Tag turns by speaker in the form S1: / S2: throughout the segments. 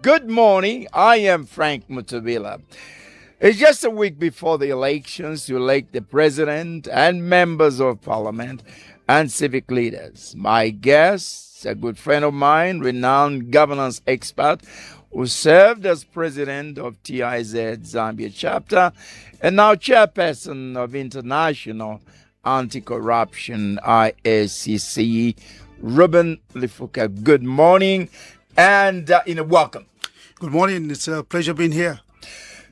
S1: Good morning. I am Frank Mutabila. It's just a week before the elections to elect the president and members of parliament and civic leaders. My guest, a good friend of mine, renowned governance expert, who served as president of TIZ Zambia chapter and now chairperson of International Anti-Corruption IACC, Reuben Lifuka. Good morning and welcome.
S2: Good morning. It's a pleasure being here.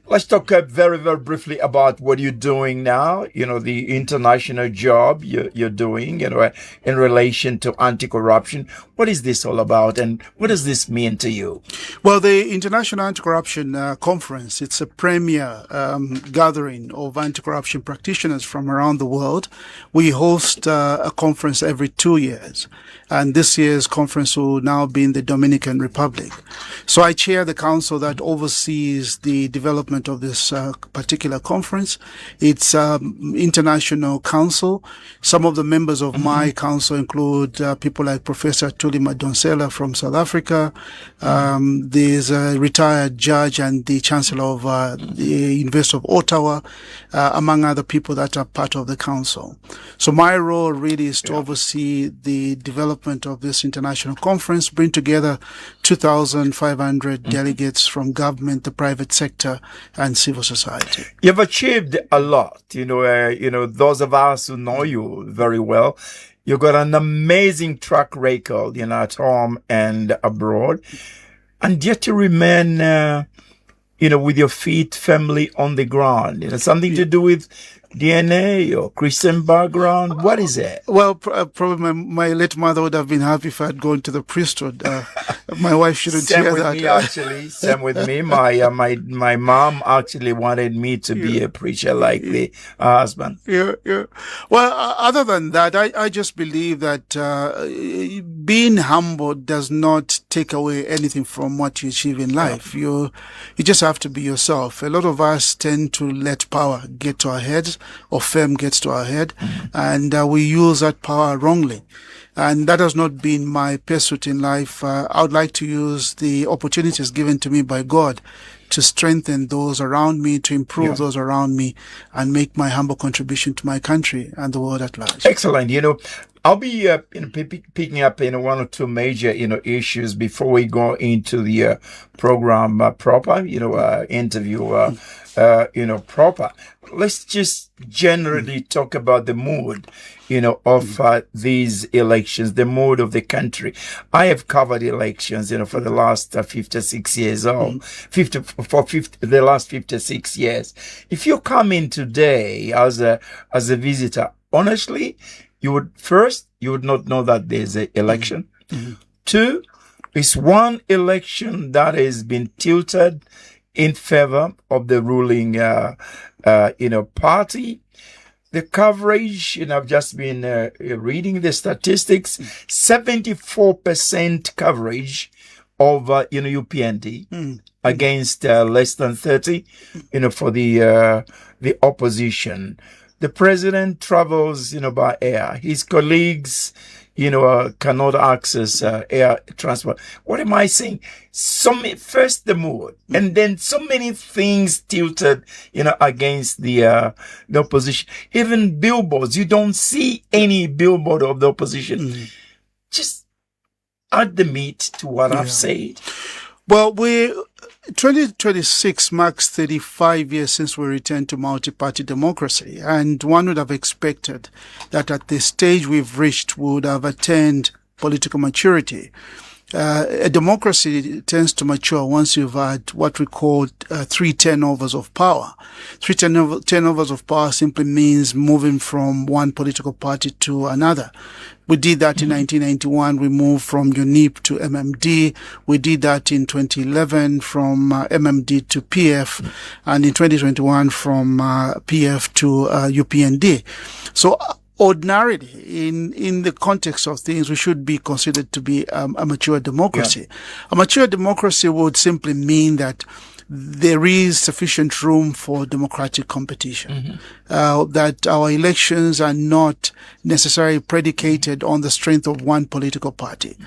S1: Let's talk very, very briefly about what you're doing now, the international job you're doing, in relation to anti-corruption. What is this all about and what does this mean to you?
S2: Well, the International Anti-Corruption Conference, it's a premier gathering of anti-corruption practitioners from around the world. We host a conference every 2 years, and this year's conference will now be in the Dominican Republic. So I chair the council that oversees the development of this particular conference. It's international council. Some of the members of my council include people like Professor Tuli Madonsela from South Africa. There's a retired judge and the Chancellor of the University of Ottawa, among other people that are part of the council. So my role really is to oversee the development of this international conference, bring together 2,500 delegates from government, the private sector, and civil society.
S1: You've achieved a lot. Those of us who know you very well, you've got an amazing track record, at home and abroad. And yet you remain, with your feet firmly on the ground. Something to do with DNA or Christian background? What is it?
S2: Well, probably my late mother would have been happy if I had gone to the priesthood. My wife shouldn't hear that.
S1: Me, actually. Same with me. My mom actually wanted me to be a preacher like the husband.
S2: Yeah. Well, other than that, I just believe that being humble does not take away anything from what you achieve in life. You just have to be yourself. A lot of us tend to let power get to our heads, or fame gets to our head, and we use that power wrongly. And that has not been my pursuit in life. I would like to use the opportunities given to me by God to strengthen those around me, to improve those around me, and make my humble contribution to my country and the world at large.
S1: Excellent. I'll be picking up one or two major issues before we go into the program proper, interview proper. Let's just generally talk about the mood of these elections, the mood of the country. I have covered elections for the last 56 years old, the last 56 years. If you come in today as a visitor, honestly, you would not know that there's an election. Two, it's one election that has been tilted in favor of the ruling, party. The coverage, I've just been reading the statistics, 74% coverage of, UPND against less than 30, for the opposition. The president travels, by air. His colleagues, cannot access air transport. What am I saying? First the mood, and then so many things tilted, against the opposition. Even billboards, you don't see any billboard of the opposition. Just add the meat to what I've said.
S2: Well, 2026 marks 35 years since we returned to multi-party democracy, and one would have expected that at the stage we've reached, we would have attained political maturity. A democracy tends to mature once you've had what we call 3 turnovers of power. 3 turnovers of power simply means moving from one political party to another. We did that in 1991. We moved from UNIP to MMD. We did that in 2011 from MMD to PF, and in 2021 from PF to UPND. So ordinarily, in the context of things, we should be considered to be a mature democracy. A mature democracy would simply mean that there is sufficient room for democratic competition, that our elections are not necessarily predicated on the strength of one political party,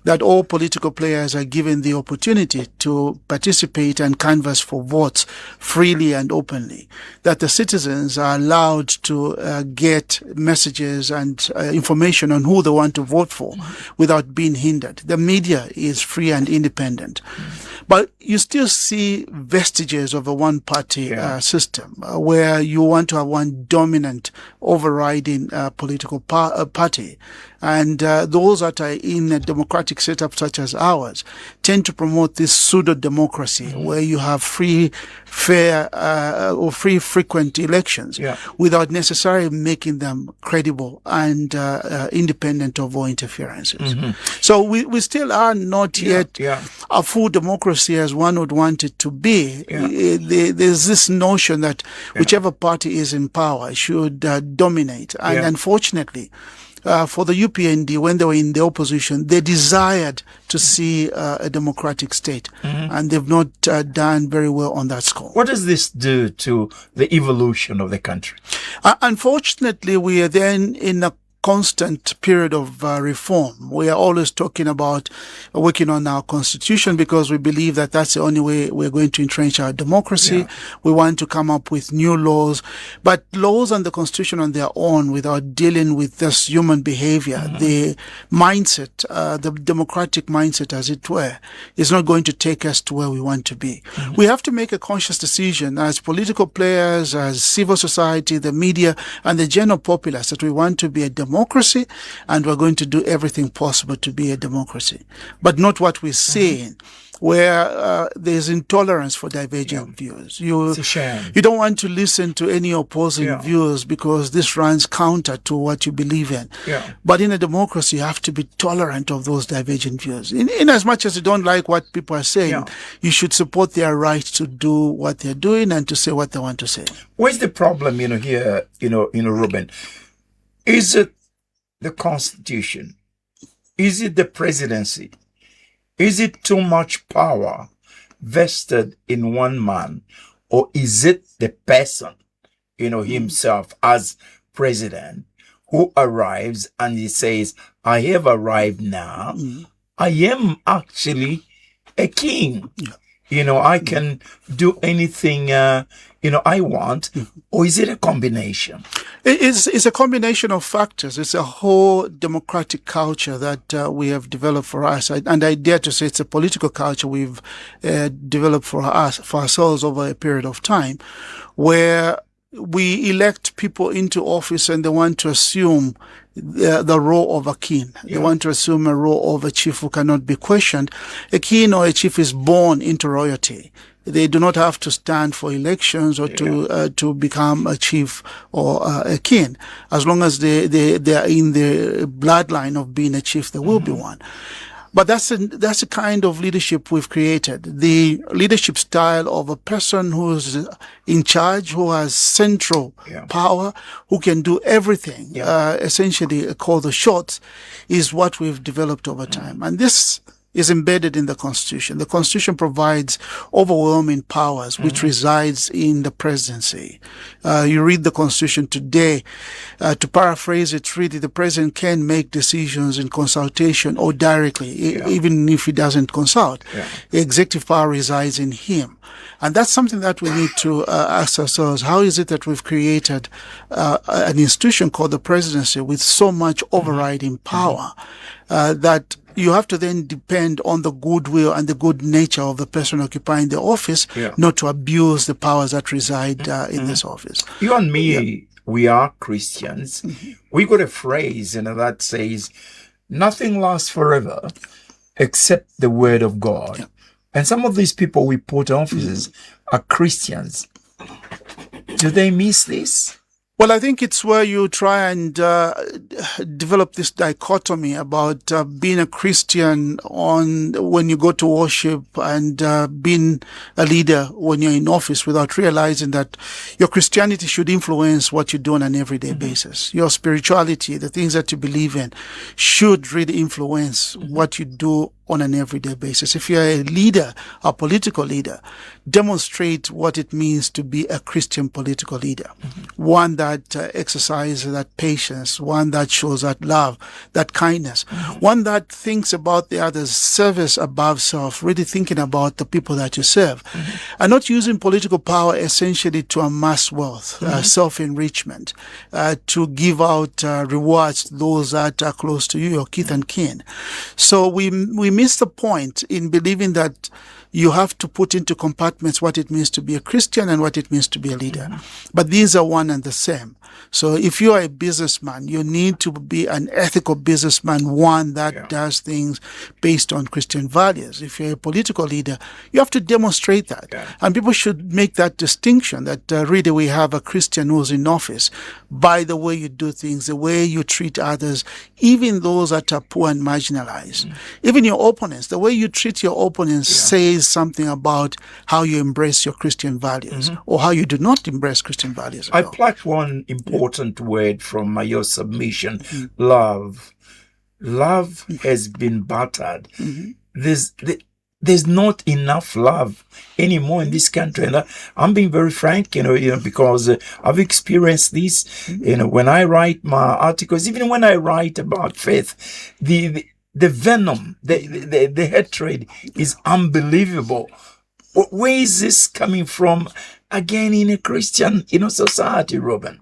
S2: that all political players are given the opportunity to participate and canvass for votes freely and openly, that the citizens are allowed to get messages and information on who they want to vote for without being hindered. The media is free and independent. But you still see vestiges of a one-party system where you want to have one dominant overriding political party. And those that are in a democratic setup such as ours tend to promote this pseudo-democracy where you have free, fair, or free frequent elections without necessarily making them credible and independent of all interferences. So we still are not yet a full democracy as one would want it to be. There's this notion that whichever party is in power should dominate. And unfortunately, for the UPND, when they were in the opposition, they desired to see a democratic state, and they've not done very well on that score.
S1: What does this do to the evolution of the country?
S2: Unfortunately, we are then in a constant period of reform. We are always talking about working on our constitution because we believe that that's the only way we're going to entrench our democracy. We want to come up with new laws, but laws and the constitution on their own without dealing with this human behavior, the mindset, the democratic mindset as it were, is not going to take us to where we want to be. We have to make a conscious decision as political players, as civil society, the media, and the general populace that we want to be a democracy, and we're going to do everything possible to be a democracy, but not what we're seeing, where there's intolerance for divergent views.
S1: It's a shame.
S2: You don't want to listen to any opposing views because this runs counter to what you believe in. But in a democracy, you have to be tolerant of those divergent views. In as much as you don't like what people are saying, you should support their right to do what they're doing and to say what they want to say.
S1: Where's the problem, here, Reuben? Is it the Constitution? Is it the presidency? Is it too much power vested in one man? Or is it the person, himself as president who arrives and he says, I have arrived now. I am actually a king. I can do anything, I want. Or is it a combination?
S2: It's a combination of factors. It's a whole democratic culture that we have developed for us. And I dare to say it's a political culture we've developed for ourselves over a period of time, where we elect people into office and they want to assume the role of a king. They want to assume a role of a chief who cannot be questioned. A king or a chief is born into royalty. They do not have to stand for elections or to become a chief or a king. As long as they are in the bloodline of being a chief, there will be one. But that's the kind of leadership we've created. The leadership style of a person who's in charge, who has central power, who can do everything, essentially call the shots, is what we've developed over time. And this is embedded in the Constitution. The Constitution provides overwhelming powers which resides in the presidency. You read the Constitution today, to paraphrase it, really, the president can make decisions in consultation or directly, even if he doesn't consult. The executive power resides in him. And that's something that we need to ask ourselves. How is it that we've created an institution called the presidency with so much overriding power that you have to then depend on the goodwill and the good nature of the person occupying the office, not to abuse the powers that reside in this office.
S1: You and me, we are Christians. We got a phrase, that says, nothing lasts forever except the word of God. And some of these people we put in offices are Christians. Do they miss this?
S2: Well, I think it's where you try and develop this dichotomy about being a Christian when you go to worship and being a leader when you're in office, without realizing that your Christianity should influence what you do on an everyday basis. Your spirituality, the things that you believe in, should really influence what you do on an everyday basis. If you're a leader, a political leader, demonstrate what it means to be a Christian political leader. One that exercises that patience, one that shows that love, that kindness, one that thinks about the others, service above self, really thinking about the people that you serve, and not using political power essentially to amass wealth, self-enrichment, to give out rewards to those that are close to you, your kith and kin. So we miss the point in believing that you have to put into compartments what it means to be a Christian and what it means to be a leader. But these are one and the same. So if you are a businessman, you need to be an ethical businessman, one that does things based on Christian values. If you're a political leader, you have to demonstrate that. And people should make that distinction that really we have a Christian who's in office by the way you do things, the way you treat others, even those that are poor and marginalized. Even your opponents, the way you treat your opponents says something about how you embrace your Christian values or how you do not embrace Christian values.
S1: I plucked one important word from your submission, love. Love has been battered. There's not enough love anymore in this country, and I'm being very frank, because I've experienced this. When I write my articles, even when I write about faith, the venom, the hatred is unbelievable. Where is this coming from? Again, in a Christian, society, Reuben.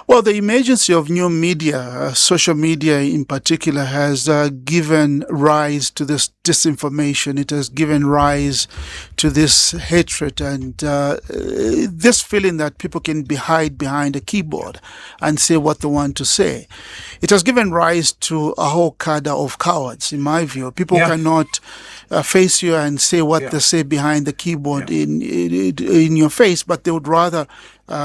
S2: Well, the emergence of new media, social media in particular, has given rise to this disinformation. It has given rise to this hatred and this feeling that people can hide behind a keyboard and say what they want to say. It has given rise to a whole cadre of cowards, in my view. People cannot face you and say what they say behind the keyboard in your face, but they would rather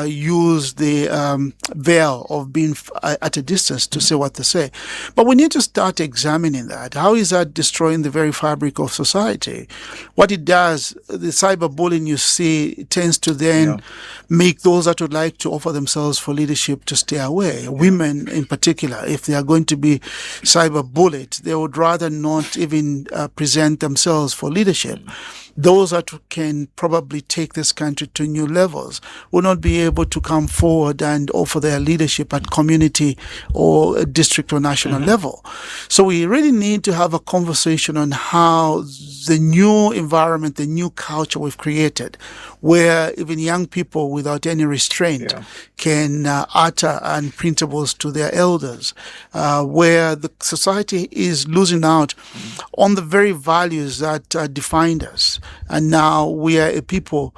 S2: use the veil of being at a distance to say what they say. But we need to start examining that. How is that destroying the very fabric of society? What it does, the cyberbullying you see tends to then make those that would like to offer themselves for leadership to stay away. Women in particular, if they are going to be cyberbullied, they would rather not even present themselves for leadership. Those that can probably take this country to new levels will not be able to come forward and offer their leadership at community or district or national level. So we really need to have a conversation on how the new environment, the new culture we've created, where even young people without any restraint can utter unprintables to their elders, where the society is losing out on the very values that defined us. And now we are a people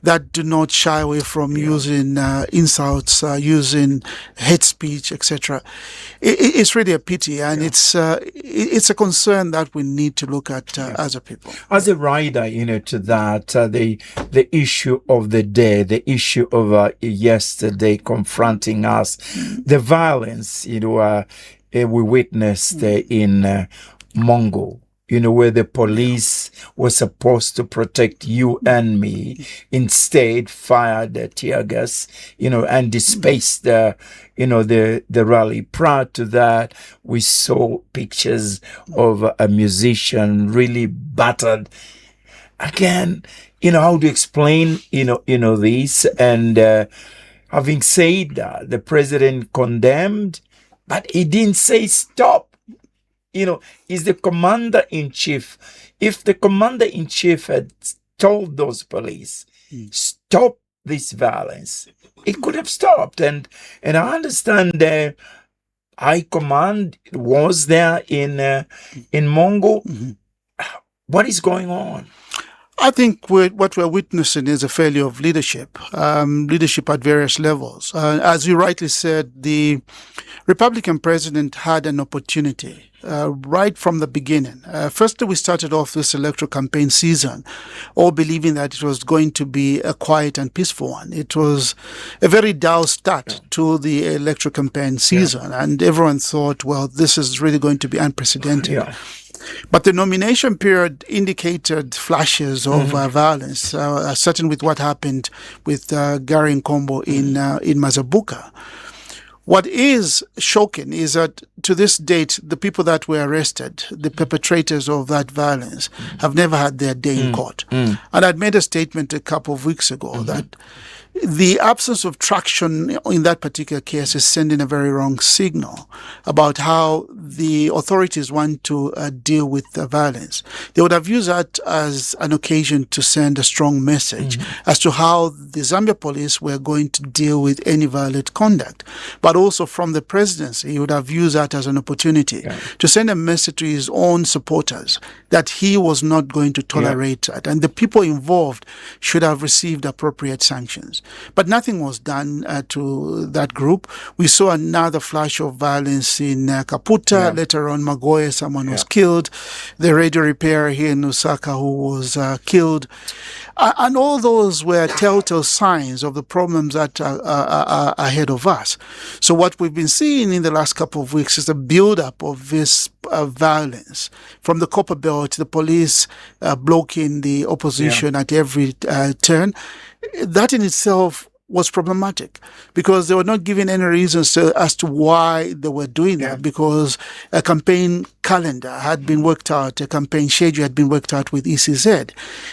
S2: that do not shy away from using insults, using hate speech, etc. It's really a pity, and it's a concern that we need to look at as a people.
S1: As a rider, to that, the issue of the day, the issue of yesterday confronting us, the violence, we witnessed in Mongo. Where the police were supposed to protect you and me, instead fired the tear gas, and dispersed the rally. Prior to that, we saw pictures of a musician really battered. Again, how to explain, this, and having said that, the president condemned, but he didn't say stop. Is the commander-in-chief. If the commander-in-chief had told those police, stop this violence, it could have stopped. And I understand the high command was there in Mongo. What is going on?
S2: I think what we're witnessing is a failure of leadership, leadership at various levels. As you rightly said, the Republican president had an opportunity right from the beginning. Firstly, we started off this electoral campaign season all believing that it was going to be a quiet and peaceful one. It was a very dull start to the electoral campaign season, and everyone thought, well, this is really going to be unprecedented. But the nomination period indicated flashes of violence, starting with what happened with Gary Nkombo in Mazabuka, What is shocking is that to this date, the people that were arrested, the perpetrators of that violence, have never had their day in court. And I'd made a statement a couple of weeks ago that the absence of traction in that particular case is sending a very wrong signal about how the authorities want to deal with the violence. They would have used that as an occasion to send a strong message as to how the Zambia police were going to deal with any violent conduct. But also from the presidency, he would have used that as an opportunity to send a message to his own supporters that he was not going to tolerate that. And the people involved should have received appropriate sanctions. But nothing was done to that group. We saw another flash of violence in Kaputa. Later on, Magoye, someone was killed. The radio repairer here in Lusaka who was killed. And all those were telltale signs of the problems that are ahead of us. So what we've been seeing in the last couple of weeks is the build-up of this violence. From the Copper Belt, the police blocking the opposition at every turn. That in itself was problematic because they were not given any reasons as to why they were doing that, because a campaign calendar had been worked out, a campaign schedule had been worked out with ECZ.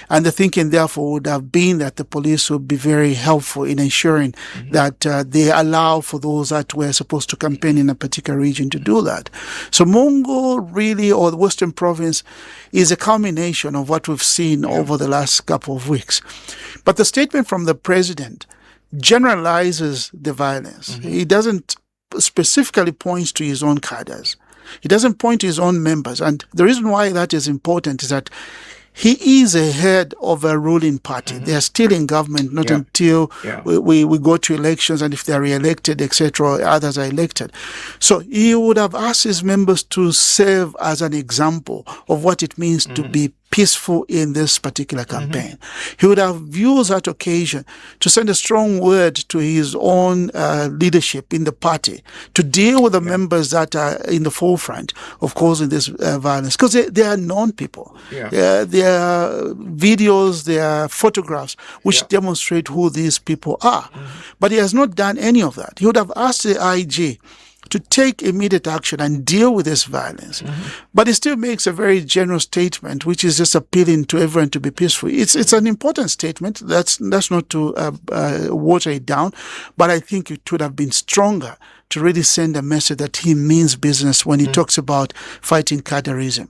S2: And the thinking, therefore, would have been that the police would be very helpful in ensuring that they allow for those that were supposed to campaign in a particular region to do that. So Mungo really, or the Western Province, is a culmination of what we've seen over the last couple of weeks. But the statement from the president generalizes the violence. He doesn't specifically point to his own cadres. He doesn't point to his own members. And the reason why that is important is that he is a head of a ruling party. They are still in government, not until we go to elections, and if they are re-elected, etc., others are elected. So he would have asked his members to serve as an example of what it means to be peaceful in this particular campaign. He would have used that occasion to send a strong word to his own leadership in the party to deal with the members that are in the forefront of causing this violence, because they are known people. There are videos, there are photographs which demonstrate who these people are. But he has not done any of that. He would have asked the IG to take immediate action and deal with this violence. But he still makes a very general statement, which is just appealing to everyone to be peaceful. It's an important statement. That's not to water it down, but I think it would have been stronger to really send a message that he means business when he talks about fighting cadreism.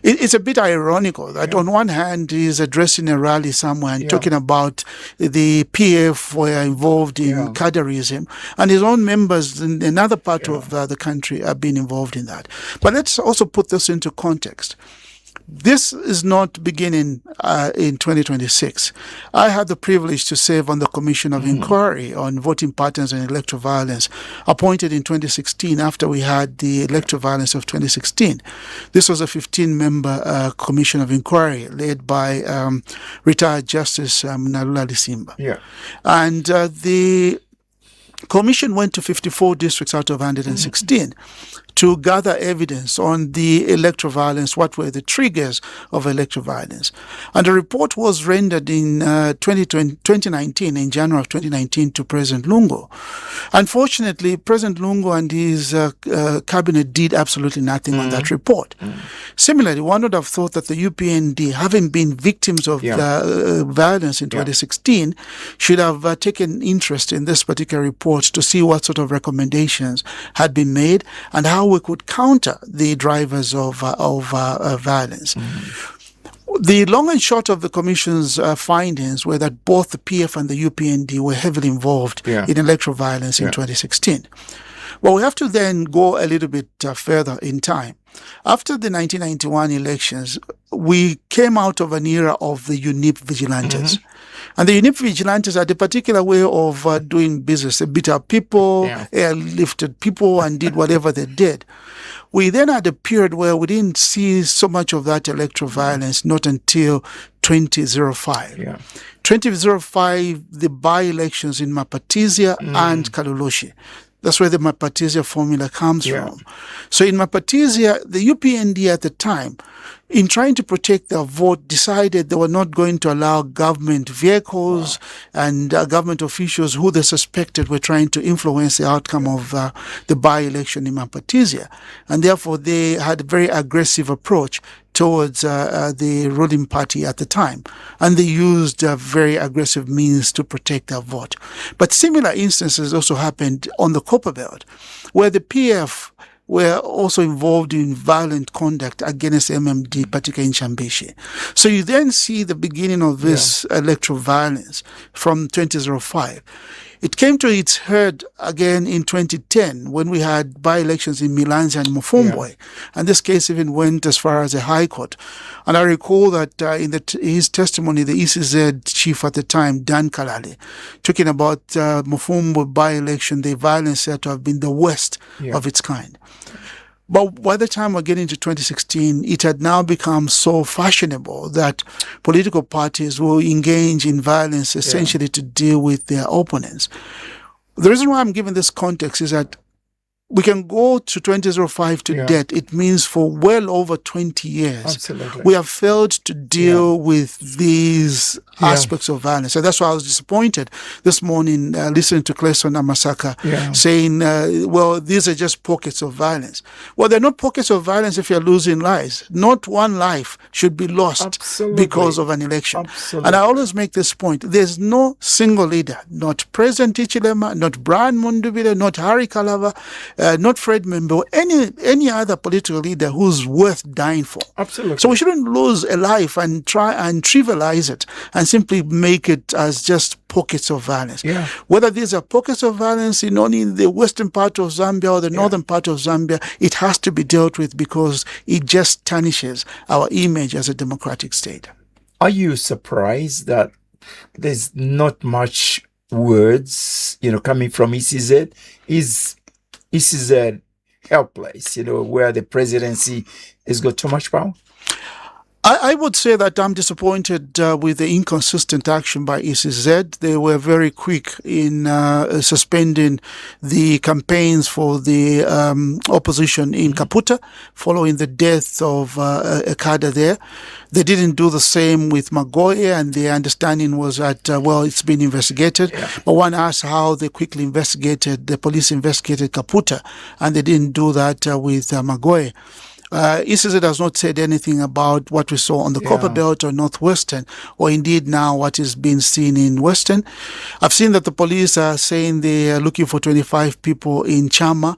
S2: It's a bit ironical that on one hand he's addressing a rally somewhere and talking about the PF were involved in cadreism, and his own members in another part of the country have been involved in that. But let's also put this into context. This is not beginning in 2026. I had the privilege to serve on the Commission of Inquiry on Voting Patterns and Electoral Violence, appointed in 2016 after we had the electoral violence of 2016. This was a 15-member Commission of Inquiry led by retired Justice Nalula Lisimba. And the Commission went to 54 districts out of 116 to gather evidence on the electoral violence, what were the triggers of electoral violence. And a report was rendered in 2019, in January of 2019, to President Lungo. Unfortunately, President Lungo and his cabinet did absolutely nothing on that report. Similarly, one would have thought that the UPND, having been victims of the violence in 2016, should have taken interest in this particular report to see what sort of recommendations had been made and how we could counter the drivers of violence. The long and short of the Commission's findings were that both the PF and the UPND were heavily involved in electoral violence in 2016. Well, we have to then go a little bit further in time. After the 1991 elections, we came out of an era of the UNIP vigilantes. And the UNIP vigilantes had a particular way of doing business. They beat up people, airlifted people, and did whatever they did. We then had a period where we didn't see so much of that electoral violence, not until 2005. 2005, the by-elections in Mapatizia and Kaloloshi. That's where the Mapatisia formula comes from. So in Mapatisia, the UPND at the time, in trying to protect their vote, decided they were not going to allow government vehicles and government officials who they suspected were trying to influence the outcome of the by-election in Mapatisia. And therefore, they had a very aggressive approach towards the ruling party at the time. And they used very aggressive means to protect their vote. But similar instances also happened on the Copper Belt, where the PF were also involved in violent conduct against MMD, particularly in Chambishi. So you then see the beginning of this electoral violence from 2005. It came to its head again in 2010 when we had by-elections in Milanzi and Mufumbwe. And this case even went as far as the High Court. And I recall that in his testimony, the ECZ chief at the time, Dan Kalale, talking about Mufumbwe by-election, the violence said to have been the worst of its kind. But by the time we're getting to 2016, it had now become so fashionable that political parties will engage in violence essentially to deal with their opponents. The reason why I'm giving this context is that we can go to 2005 to date. It means for well over 20 years, we have failed to deal with these aspects of violence. And that's why I was disappointed this morning listening to Clayson Amasaka saying, well, these are just pockets of violence. Well, they're not pockets of violence if you're losing lives. Not one life should be lost because of an election. And I always make this point. There's no single leader, not President Ichilema, not Brian Mundubile, not Harry Kalava, not Fred Membo, any other political leader who's worth dying for. So we shouldn't lose a life and try and trivialize it and simply make it as just pockets of violence. Whether these are pockets of violence in only the western part of Zambia or the northern part of Zambia, it has to be dealt with because it just tarnishes our image as a democratic state.
S1: Are you surprised that there's not much words, coming from ECZ? Is helpless, where the presidency has got too much power?
S2: I would say that I'm disappointed with the inconsistent action by ECZ. They were very quick in suspending the campaigns for the opposition in Kaputa following the death of a cadre there. They didn't do the same with Magoye, and the understanding was that, it's been investigated. But one asked how they quickly the police investigated Kaputa, and they didn't do that with Magoye. ECZ has not said anything about what we saw on the Copper Belt or Northwestern, or indeed now what is being seen in Western. I've seen that the police are saying they are looking for 25 people in Chama.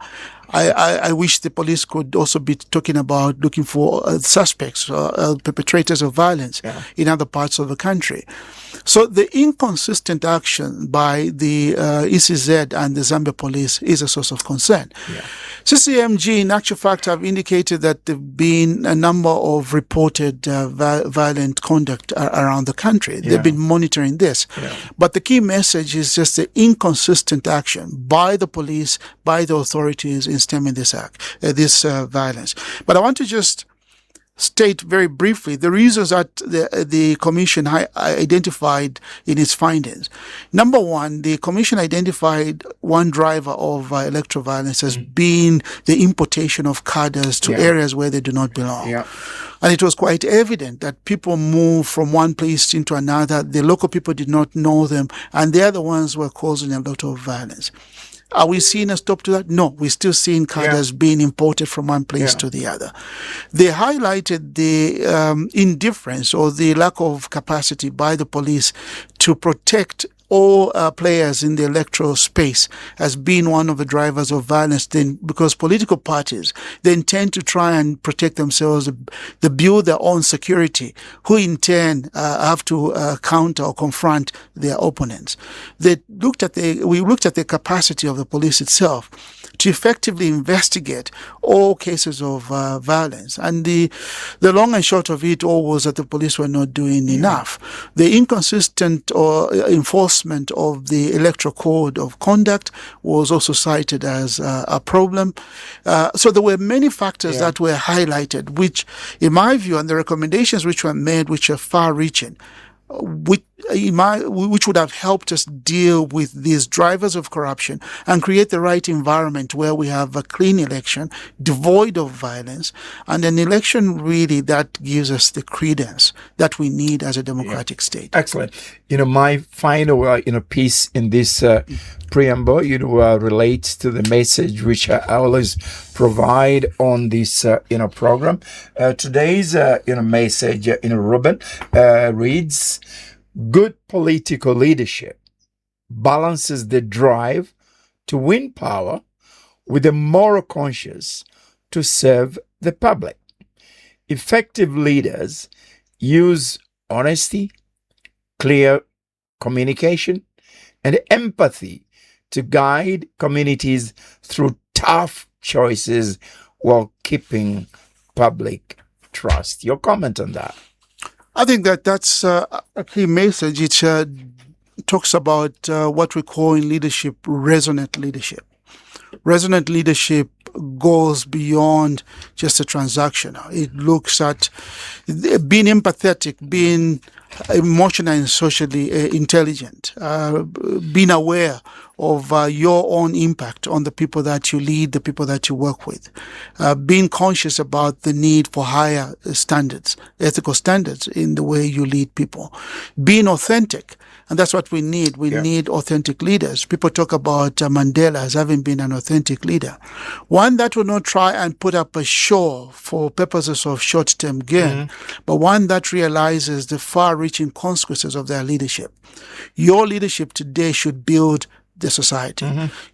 S2: I wish the police could also be talking about looking for suspects, perpetrators of violence in other parts of the country. So the inconsistent action by the ECZ and the Zambia police is a source of concern. CCMG, in actual fact, have indicated that there have been a number of reported violent conduct around the country. They've been monitoring this. But the key message is just the inconsistent action by the police, by the authorities in stemming this violence. But I want to just state very briefly the reasons that the Commission identified in its findings. Number one, the Commission identified one driver of electoral violence as being the importation of cadres to areas where they do not belong. And it was quite evident that people moved from one place into another. The local people did not know them, and they're the ones who were causing a lot of violence. Are we seeing a stop to that? No, we're still seeing cadres being imported from one place to the other. They highlighted the indifference or the lack of capacity by the police to protect all players in the electoral space as being one of the drivers of violence, then because political parties they intend to try and protect themselves, they build their own security, who in turn have to counter or confront their opponents. We looked at the capacity of the police itself to effectively investigate all cases of violence. And the long and short of it all was that the police were not doing enough. The inconsistent or enforcement of the electoral code of conduct was also cited as a problem. So there were many factors that were highlighted, which, in my view, and the recommendations which were made, which are far-reaching, which would have helped us deal with these drivers of corruption and create the right environment where we have a clean election, devoid of violence, and an election really that gives us the credence that we need as a democratic state.
S1: Excellent. My final, piece in this preamble, relates to the message which I always provide on this, program. Today's, message, Reuben, reads, good political leadership balances the drive to win power with a moral conscience to serve the public. Effective leaders use honesty, clear communication, and empathy to guide communities through tough choices while keeping public trust. Your comment on that?
S2: I think that's a key message. It talks about what we call in leadership resonant leadership. Resonant leadership goes beyond just a transaction. It looks at being empathetic, being emotionally and socially intelligent, being aware of your own impact on the people that you lead, the people that you work with, being conscious about the need for higher standards, ethical standards in the way you lead people, being authentic. And that's what we need. We need authentic leaders. People talk about Mandela as having been an authentic leader. One that will not try and put up a show for purposes of short-term gain, but one that realizes the far-reaching consequences of their leadership. Your leadership today should build the society.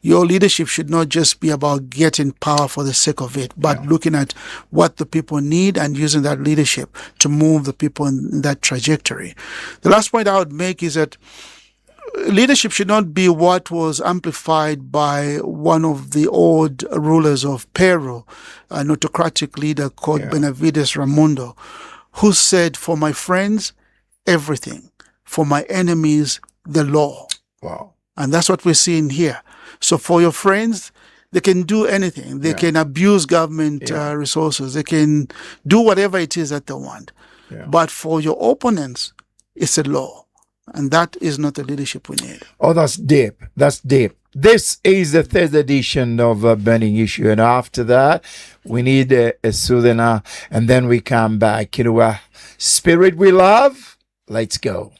S2: Your leadership should not just be about getting power for the sake of it, but looking at what the people need and using that leadership to move the people in that trajectory. The last point I would make is that leadership should not be what was amplified by one of the old rulers of Peru, an autocratic leader called Benavides Ramundo, who said, "For my friends, everything. For my enemies, the law."
S1: Wow.
S2: And that's what we're seeing here. So for your friends, they can do anything. They can abuse government resources. They can do whatever it is that they want. But for your opponents, it's a law. And that is not the leadership we need.
S1: Oh, that's deep. That's deep. This is the third edition of Burning Issue. And after that, we need a Southerner. And then we come back. Spirit we love. Let's go.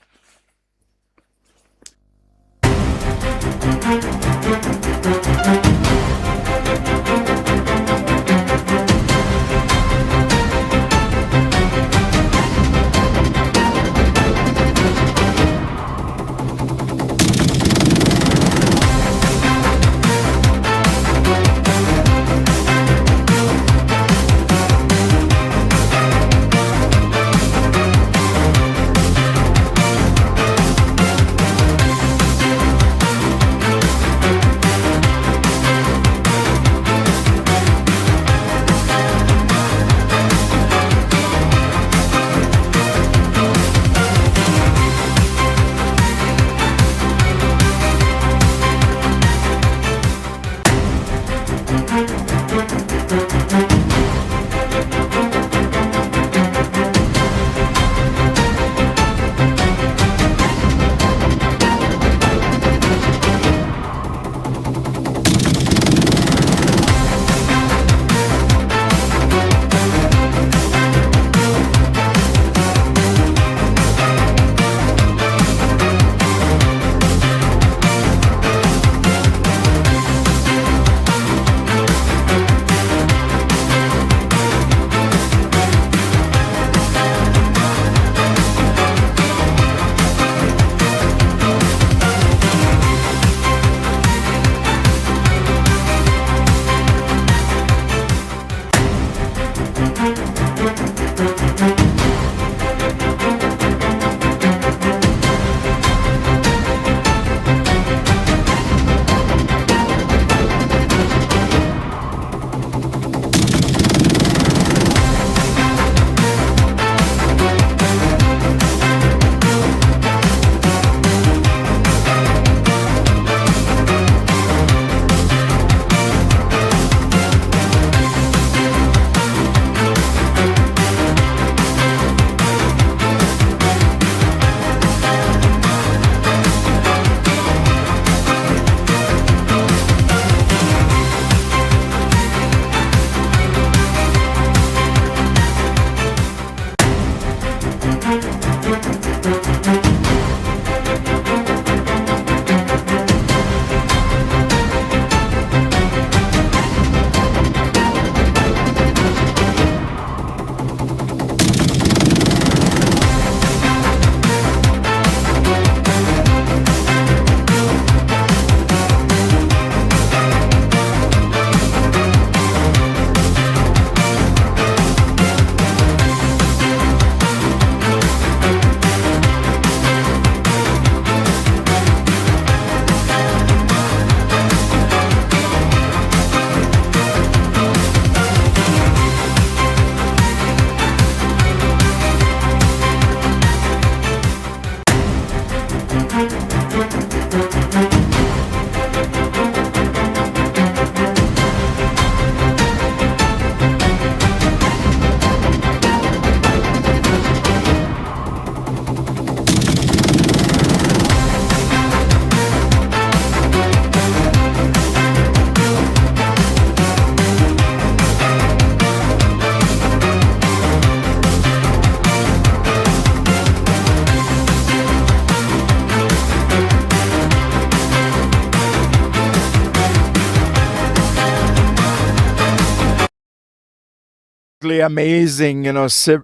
S1: Amazing,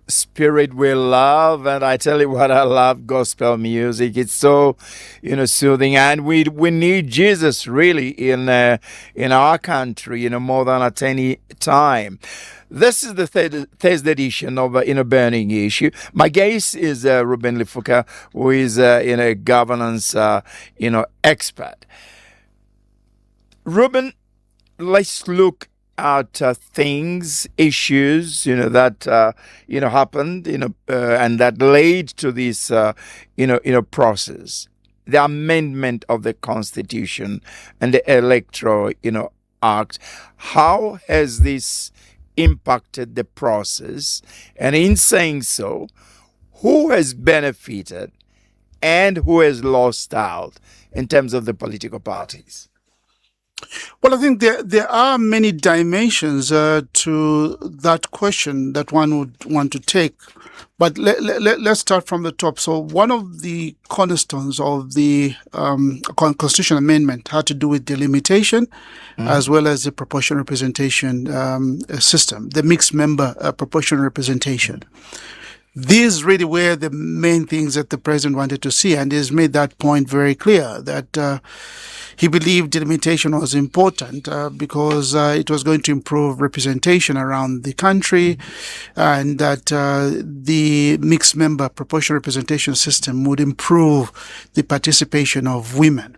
S1: spirit we love. And I tell you what, I love gospel music. It's so, soothing. And we need Jesus really in our country, more than at any time. This is the third edition of Burning Issue. My guest is Reuben Lifuka, who is a governance expert. Reuben, let's look at things, issues, that happened, and that led to this, process. The amendment of the Constitution and the Electoral, Act. How has this impacted the process? And in saying so, who has benefited and who has lost out in terms of the political parties?
S2: Well, I think there are many dimensions to that question that one would want to take. But let's start from the top. So one of the cornerstones of the constitutional amendment had to do with delimitation, as well as the proportional representation system, the mixed member proportional representation. These really were the main things that the president wanted to see, and he's made that point very clear that he believed delimitation was important because it was going to improve representation around the country, and that the mixed member proportional representation system would improve the participation of women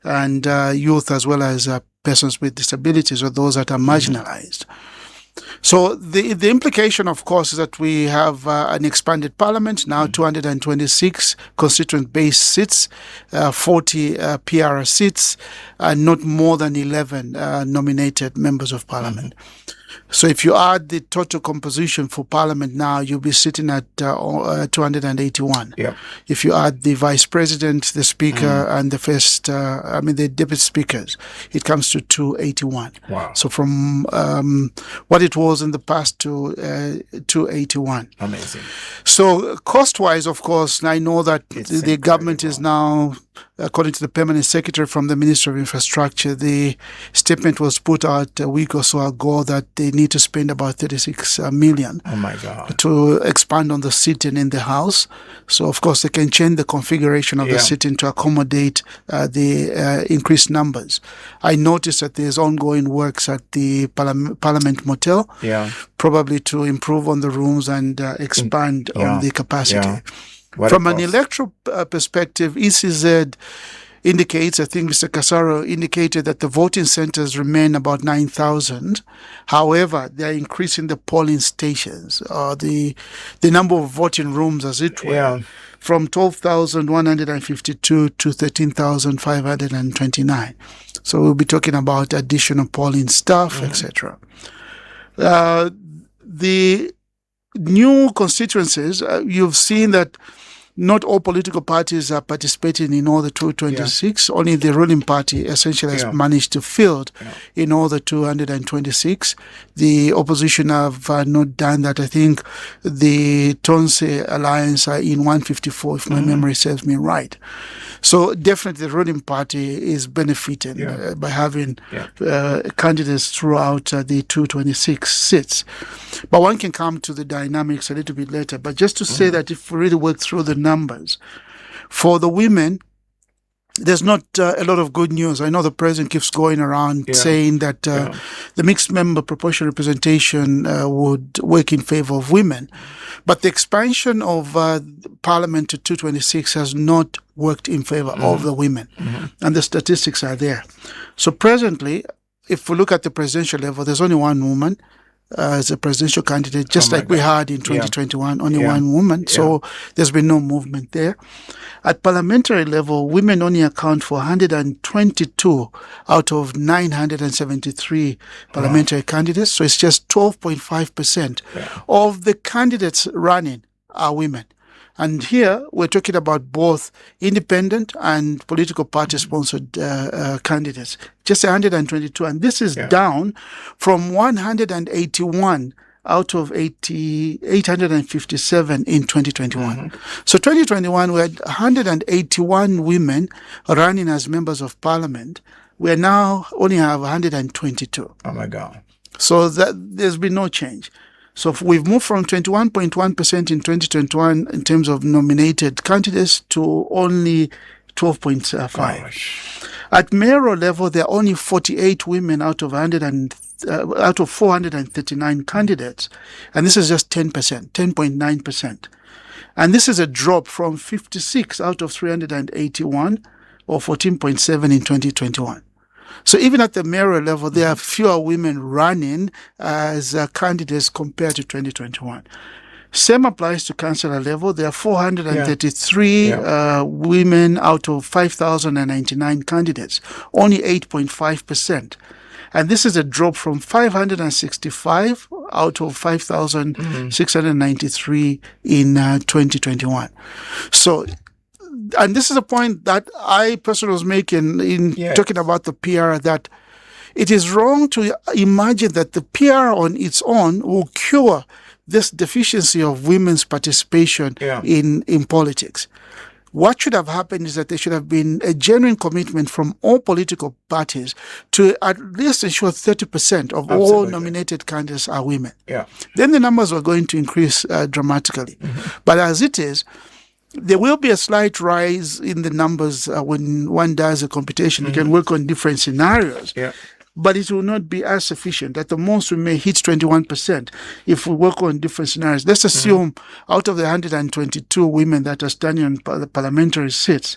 S2: and youth, as well as persons with disabilities or those that are marginalized. So the implication, of course, is that we have an expanded parliament, now 226 constituent-based seats, 40 PR seats, and not more than 11 nominated members of parliament. So if you add the total composition for parliament now, you'll be sitting at 281.
S1: Yep.
S2: If you add the vice president, the speaker, and the deputy speakers, it comes to 281.
S1: Wow.
S2: So from what it was in the past to 281.
S1: Amazing.
S2: So cost-wise, of course, I know that the government is now, according to the permanent secretary from the Ministry of Infrastructure, the statement was put out a week or so ago that they need to spend about 36 million to expand on the seating in the House. So, of course, they can change the configuration of the seating to accommodate the increased numbers. I noticed that there's ongoing works at the Parliament Motel, probably to improve on the rooms and expand on the capacity. From an electoral perspective, ECZ indicates, I think Mr. Casaro indicated, that the voting centers remain about 9,000. However, they are increasing the polling stations, the number of voting rooms, as it were, from 12,152 to 13,529. So we'll be talking about additional polling staff, etc. The new constituencies, you've seen that not all political parties are participating in all the 226. Only the ruling party essentially has managed to field in all the 226. The opposition have not done that. I think the Tonse Alliance are in 154, if my memory serves me right. So definitely the ruling party is benefiting by having candidates throughout the 226 seats. But one can come to the dynamics a little bit later. But just to say that if we really work through the numbers, for the women, there's not a lot of good news. I know the president keeps going around saying that the mixed member proportional representation would work in favor of women. But the expansion of parliament to 226 has not worked in favor of the women. And the statistics are there. So presently, if we look at the presidential level, there's only one woman. as a presidential candidate, just like we had in 2021, only one woman. So there's been no movement there. At parliamentary level, women only account for 122 out of 973 parliamentary candidates. So it's just 12.5% of the candidates running are women. And here we're talking about both independent and political party-sponsored candidates, just 122. And this is down from 181 out of 857 in 2021. So 2021, we had 181 women running as members of parliament. We now only have 122.
S1: Oh, my God.
S2: So there's been no change. So we've moved from 21.1% in 2021 in terms of nominated candidates to only 12.5%. At mayoral level, there are only 48 women out of 439 candidates, and this is just 10.9%. And this is a drop from 56 out of 381, or 14.7% in 2021. So even at the mayoral level, there are fewer women running as candidates compared to 2021. Same applies to councillor level. There are 433 women out of 5,099 candidates, only 8.5%. And this is a drop from 565 out of 5,693 in 2021. So, and this is a point that I personally was making in talking about the PR, that it is wrong to imagine that the PR on its own will cure this deficiency of women's participation in politics. What should have happened is that there should have been a genuine commitment from all political parties to at least ensure 30% of all nominated candidates are women. Then the numbers were going to increase dramatically. But as it is, there will be a slight rise in the numbers when one does a computation. You can work on different scenarios. But it will not be as sufficient. At the most, we may hit 21% if we work on different scenarios. Let's assume out of the 122 women that are standing on the parliamentary seats,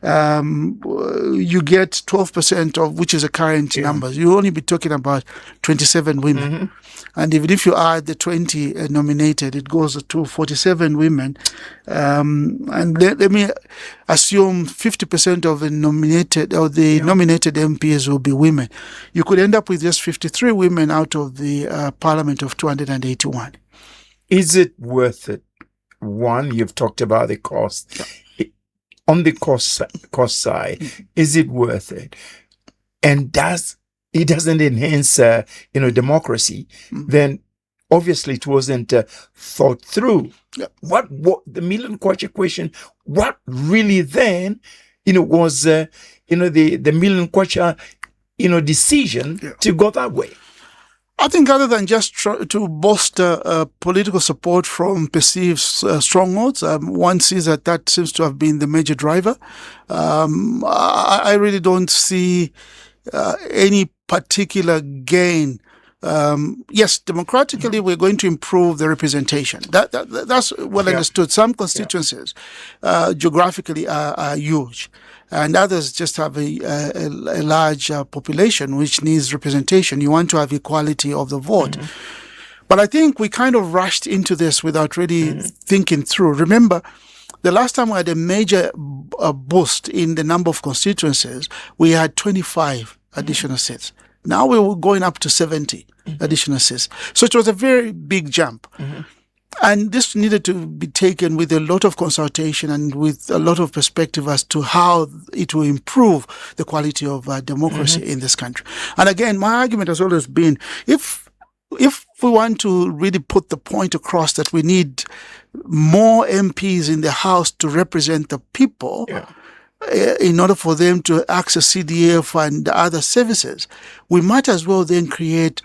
S2: you get 12% of which is the current numbers. You only be talking about 27 women. And even if you add the 20 nominated, it goes to 47 women. And let me assume 50% of the nominated MPs will be women. You could end up with just 53 women out of the parliament of 281.
S1: Is it worth it? One, you've talked about the cost. On the cost side, is it worth it? And it doesn't enhance, democracy, then obviously it wasn't thought through. What the million question? What really then, was, the million question, decision to go that way?
S2: I think other than just to bolster political support from perceived strongholds, one sees that seems to have been the major driver. I really don't see any particular gain. Yes, democratically, we're going to improve the representation. That's well understood. Some constituencies geographically are huge, and others just have a large population which needs representation. You want to have equality of the vote. But I think we kind of rushed into this without really thinking through. Remember, the last time we had a major boost in the number of constituencies, we had 25 additional seats. Now we were going up to 70 additional seats. So it was a very big jump. And this needed to be taken with a lot of consultation and with a lot of perspective as to how it will improve the quality of democracy in this country. And again, my argument has always been, if we want to really put the point across that we need more MPs in the House to represent the people, in order for them to access CDF and other services, we might as well then create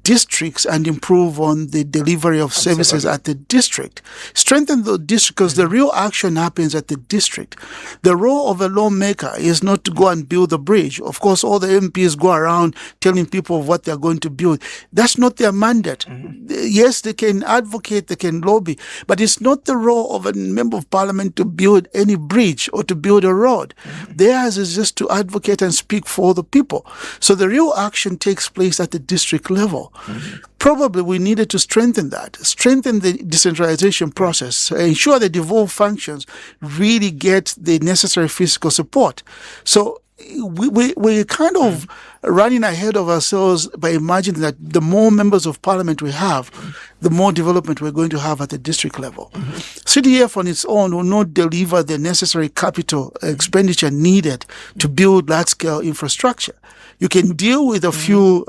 S2: districts and improve on the delivery of services at the district. Strengthen the district, because the real action happens at the district. The role of a lawmaker is not to go and build a bridge. Of course, all the MPs go around telling people what they're going to build. That's not their mandate. Yes, they can advocate, they can lobby, but it's not the role of a member of parliament to build any bridge or to build a road. Theirs is just to advocate and speak for the people. So the real action takes place at the district level. before. Probably we needed to strengthen the decentralization process, ensure the devolved functions really get the necessary physical support. So we're kind of running ahead of ourselves by imagining that the more members of parliament we have, the more development we're going to have at the district level. CDF on its own will not deliver the necessary capital expenditure needed to build large-scale infrastructure. You can deal with a few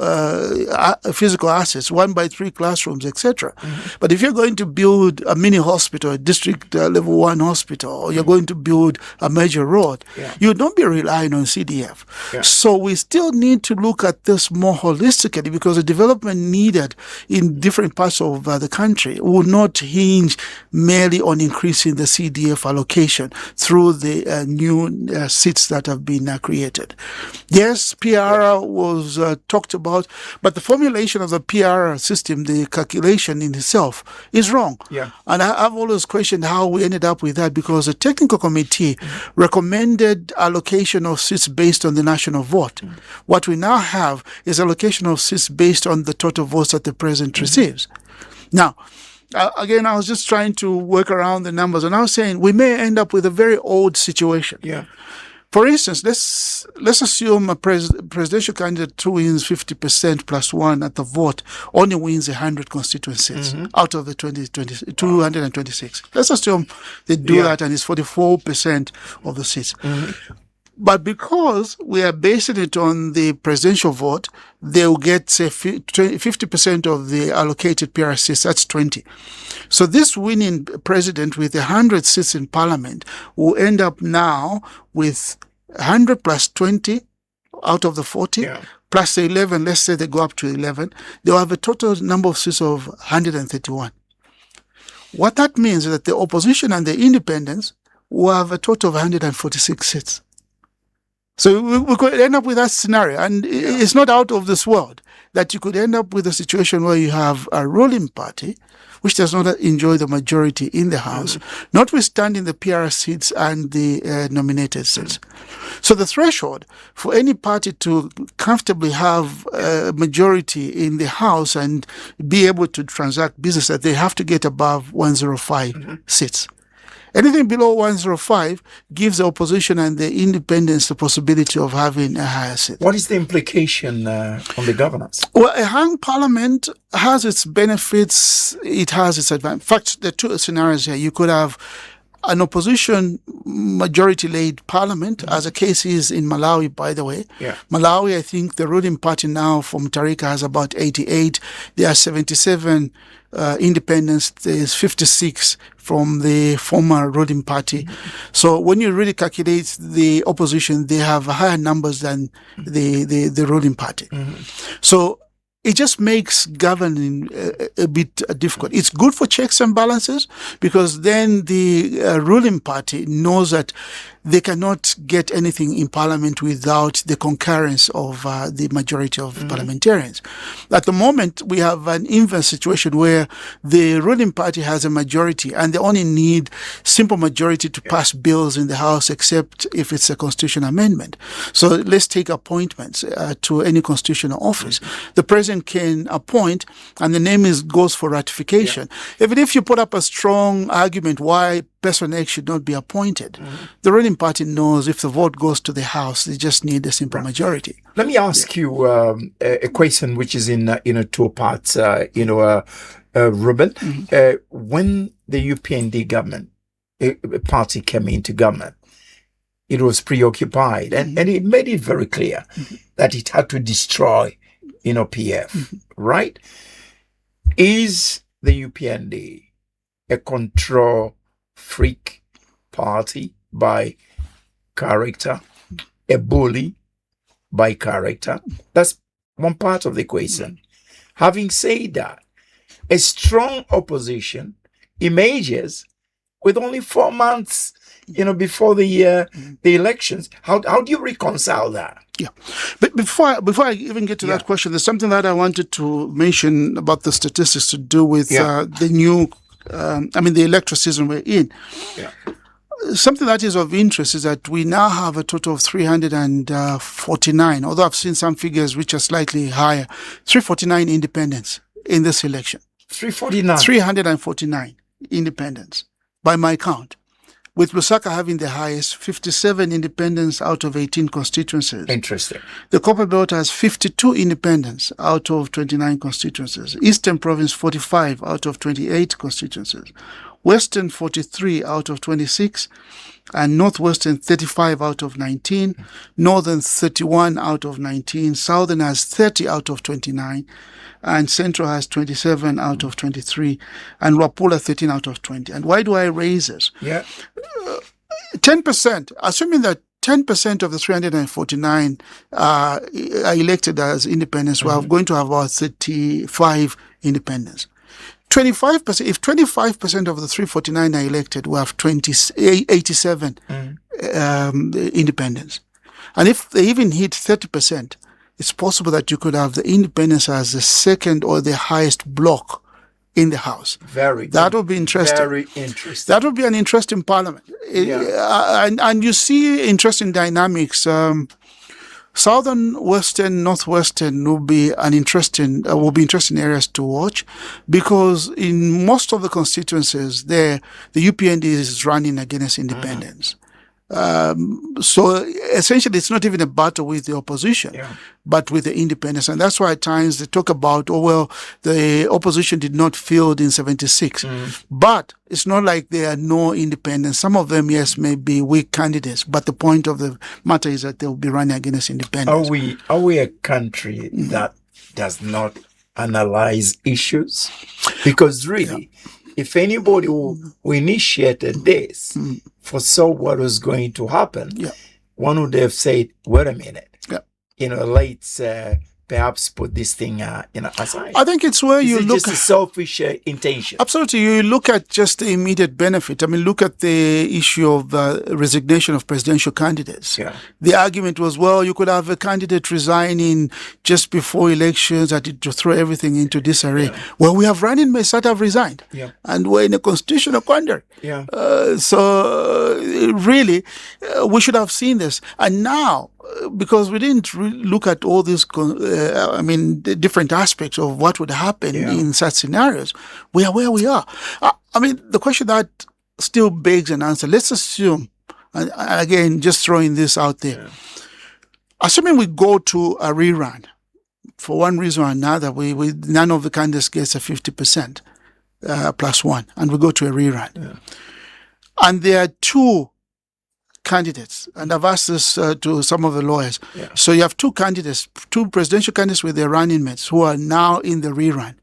S2: physical assets, 1x3 classrooms, etc. But if you're going to build a mini hospital, a district level 1 hospital, or you're going to build a major road, you would not be relying on CDF. So we still need to look at this more holistically, because the development needed in different parts of the country will not hinge merely on increasing the CDF allocation through the new seats that have been created. Yes, PR was talked about, but the formulation of the PR system, the calculation in itself, is wrong. And I've always questioned how we ended up with that, because the technical committee recommended allocation of seats based on the national vote. What we now have is allocation of seats based on the total votes that the president receives. Now, again, I was just trying to work around the numbers, and I was saying we may end up with a very odd situation. For instance, let's assume a presidential candidate who wins 50% plus 1 at the vote only wins 100 constituencies out of the 226. Let's assume they do that, and it's 44% of the seats. But because we are basing it on the presidential vote, they'll get, say, 50% of the allocated PR seats. That's 20. So this winning president with 100 seats in parliament will end up now with 100 plus 20 out of the 40, plus 11, let's say they go up to 11. They'll have a total number of seats of 131. What that means is that the opposition and the independents will have a total of 146 seats. So we could end up with that scenario, and it's not out of this world that you could end up with a situation where you have a ruling party which does not enjoy the majority in the House, notwithstanding the PR seats and the nominated seats. So the threshold for any party to comfortably have a majority in the House and be able to transact business, that they have to get above 105 seats. Anything below 105 gives the opposition and the independents the possibility of having a higher seat.
S1: What is the implication on the governance?
S2: Well, a hung parliament has its benefits, it has its advantage. In fact, there are two scenarios here. You could have an opposition majority-led parliament, as the case is in Malawi, by the way. Malawi, I think the ruling party now from Mutharika has about 88. There are 77 independents. There's 56 from the former ruling party. So when you really calculate the opposition, they have higher numbers than the ruling party. So it just makes governing a bit difficult. It's good for checks and balances, because then the ruling party knows that they cannot get anything in parliament without the concurrence of the majority of parliamentarians. At the moment, we have an inverse situation where the ruling party has a majority and they only need simple majority to pass bills in the House, except if it's a constitutional amendment. So let's take appointments to any constitutional office. The president can appoint, and the name goes for ratification. Even if you put up a strong argument why person X should not be appointed, the ruling party knows if the vote goes to the House, they just need a simple majority.
S1: Let me ask you a question which is in two parts. Reuben, when the UPND government party came into government, it was preoccupied, and it made it very clear that it had to destroy PF, right? Is the UPND a control freak party by character, a bully by character? That's one part of the equation. Having said that, a strong opposition emerges with only 4 months, before the elections. How do you reconcile that?
S2: Yeah, but before I even get to that question, there's something that I wanted to mention about the statistics to do with the new, the electoral season we're in. something that is of interest is that we now have a total of 349, although I've seen some figures which are slightly higher, 349 independents in this election.
S1: 349?
S2: 349 independents, by my count. With Lusaka having the highest, 57 independents out of 18 constituencies.
S1: Interesting.
S2: The Copper Belt has 52 independents out of 29 constituencies. Eastern Province, 45 out of 28 constituencies. Western, 43 out of 26. And Northwestern, 35 out of 19. Northern, 31 out of 19. Southern has 30 out of 29. And Central has 27 out of 23. And Wapula, 13 out of 20. And why do I raise this?
S1: Yeah.
S2: 10%, assuming that 10% of the 349 are elected as independents, we are going to have about 35 independents. 25%, if 25% of the 349 are elected, we have 87 independents. And if they even hit 30%, it's possible that you could have the independents as the second or the highest bloc in the House. That would be interesting.
S1: Very interesting.
S2: That would be an interesting parliament. And you see interesting dynamics. Southern, Western, Northwestern will be interesting areas to watch, because in most of the constituencies there, the UPND is running against independents. So essentially, it's not even a battle with the opposition, but with the independents. And that's why at times they talk about, the opposition did not field in 76. But it's not like there are no independents. Some of them, yes, may be weak candidates. But the point of the matter is that they will be running against independents.
S1: Are we a country that does not analyze issues? Because really, if anybody who initiated this foresaw what was going to happen, one would have said, wait a minute, let's perhaps put this thing aside.
S2: I think it's where you look
S1: just a selfish intention.
S2: Absolutely. You look at just the immediate benefit. I mean, look at the issue of the resignation of presidential candidates. The argument was, you could have a candidate resigning just before elections to throw everything into disarray. Well, we have running mates that have resigned. And we're in a constitutional quandary. So really, we should have seen this. And now, because we didn't look at all these, the different aspects of what would happen in such scenarios, we are where we are. The question that still begs an answer, let's assume, and again, just throwing this out there, assuming we go to a rerun, for one reason or another, none of the candidates gets a 50% plus one, and we go to a rerun. And there are two candidates, and I've asked this to some of the lawyers. So you have two presidential candidates with their running mates who are now in the rerun.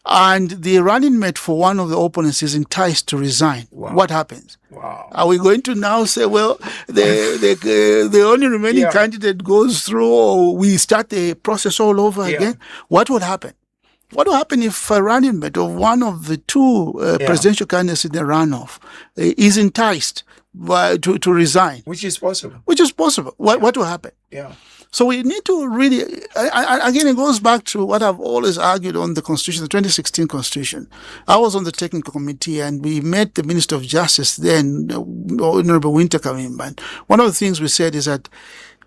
S2: And the running mate for one of the opponents is enticed to resign. What happens? Are we going to now say, the only remaining candidate goes through, or we start the process all over again? What would happen? What will happen if a running mate of one of the two presidential candidates in the runoff is enticed to resign?
S1: Which is possible.
S2: What will happen? So we need to really, again, it goes back to what I've always argued on the Constitution, the 2016 Constitution. I was on the technical committee and we met the Minister of Justice then, Honorable Winter Kavimba. One of the things we said is that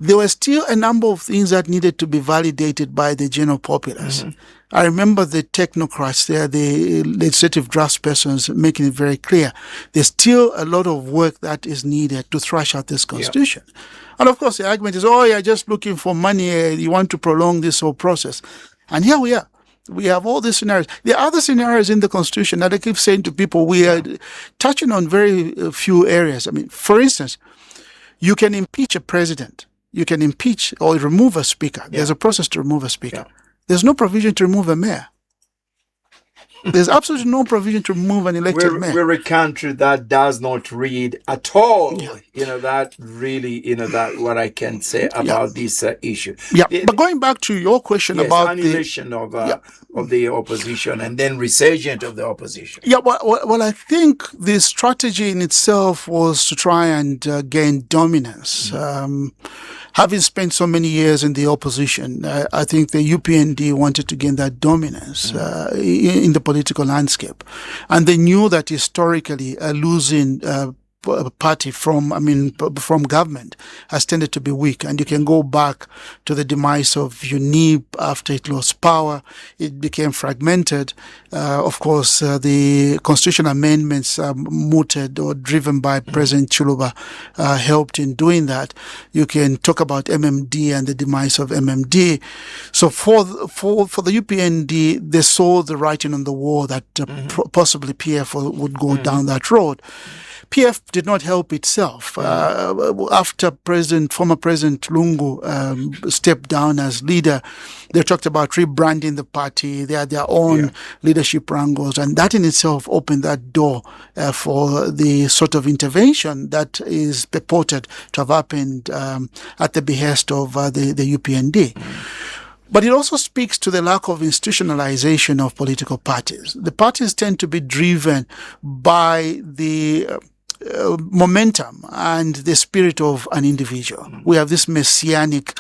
S2: there were still a number of things that needed to be validated by the general populace. I remember the technocrats there, the legislative draftspersons, making it very clear. There's still a lot of work that is needed to thrash out this constitution. And of course, the argument is, you're just looking for money. You want to prolong this whole process. And here we are. We have all these scenarios. There are other scenarios in the constitution that I keep saying to people, we are touching on very few areas. For instance, you can impeach a president. You can impeach or remove a speaker. There's a process to remove a speaker. There's no provision to remove a mayor. There's absolutely no provision to remove an elected mayor.
S1: We're a country that does not read at all. That really, that what I can say about this issue.
S2: But going back to your question about
S1: annihilation of the opposition and then resurgence of the opposition.
S2: Well, I think the strategy in itself was to try and gain dominance. Having spent so many years in the opposition, I think the UPND wanted to gain that dominance in the political landscape. And they knew that historically losing party from government has tended to be weak, and you can go back to the demise of UNIP after it lost power. It became fragmented. Of course, the constitutional amendments mooted or driven by President Chuluba helped in doing that. You can talk about MMD and the demise of MMD. So for the UPND, they saw the writing on the wall that possibly PF would go down that road. PF did not help itself. After former President Lungu stepped down as leader, they talked about rebranding the party. They had their own leadership wrangles, and that in itself opened that door for the sort of intervention that is purported to have happened at the behest of the UPND. But it also speaks to the lack of institutionalization of political parties. The parties tend to be driven by the momentum and the spirit of an individual. We have this messianic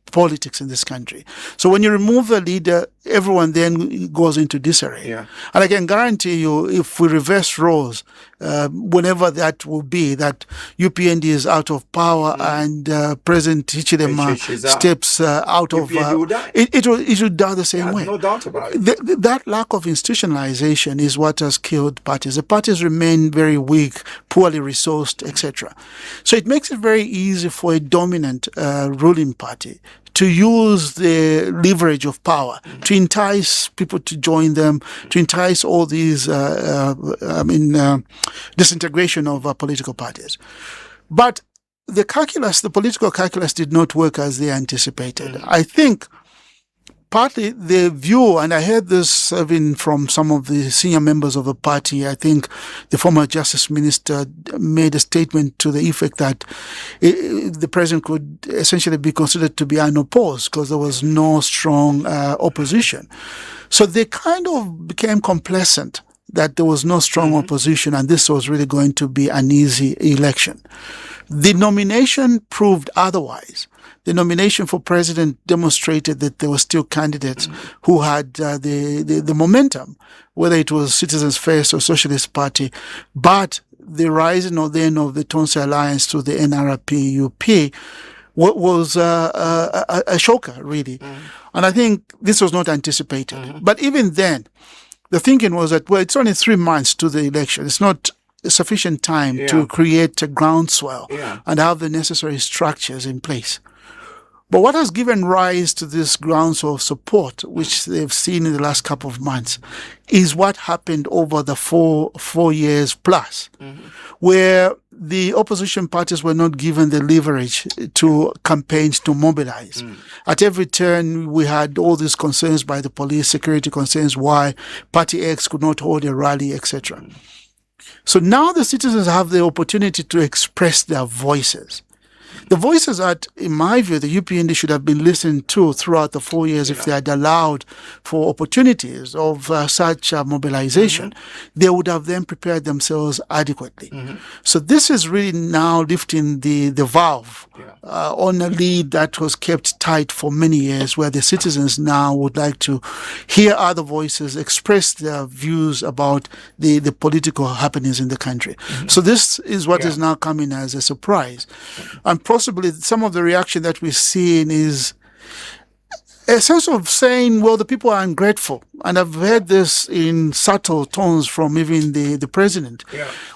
S2: politics in this country. So when you remove a leader, everyone then goes into disarray. And I can guarantee you, if we reverse roles, whenever that will be, that UPND is out of power and President Hichilema steps out of it will die the same way.
S1: No doubt about it.
S2: That lack of institutionalization is what has killed parties. The parties remain very weak, poorly resourced, etc. So it makes it very easy for a dominant ruling party to use the leverage of power to entice people to join them, to entice all these, disintegration of political parties. But the political calculus did not work as they anticipated. I think partly the view, and I heard this even from some of the senior members of the party, I think the former Justice Minister made a statement to the effect that the president could essentially be considered to be unopposed because there was no strong opposition. So they kind of became complacent that there was no strong opposition and this was really going to be an easy election. The nomination proved otherwise. The nomination for president demonstrated that there were still candidates who had the momentum, whether it was Citizens First or Socialist Party, but the rising then of the Tonse Alliance to the NRP-UP was a shocker, really. And I think this was not anticipated. But even then, the thinking was that, well, it's only 3 months to the election. It's not sufficient time to create a groundswell and have the necessary structures in place. But what has given rise to this groundswell of support, which they've seen in the last couple of months, is what happened over the four years plus, where the opposition parties were not given the leverage to campaigns to mobilize. At every turn, we had all these concerns by the police, security concerns, why Party X could not hold a rally, etc. So now the citizens have the opportunity to express their voices. The voices that, in my view, the UPND should have been listened to throughout the 4 years if they had allowed for opportunities of such mobilization, they would have then prepared themselves adequately. So this is really now lifting the valve on a lead that was kept tight for many years, where the citizens now would like to hear other voices, express their views about the political happenings in the country. So this is what is now coming as a surprise. And possibly some of the reaction that we're seeing is a sense of saying, well, the people are ungrateful. And I've heard this in subtle tones from even the president.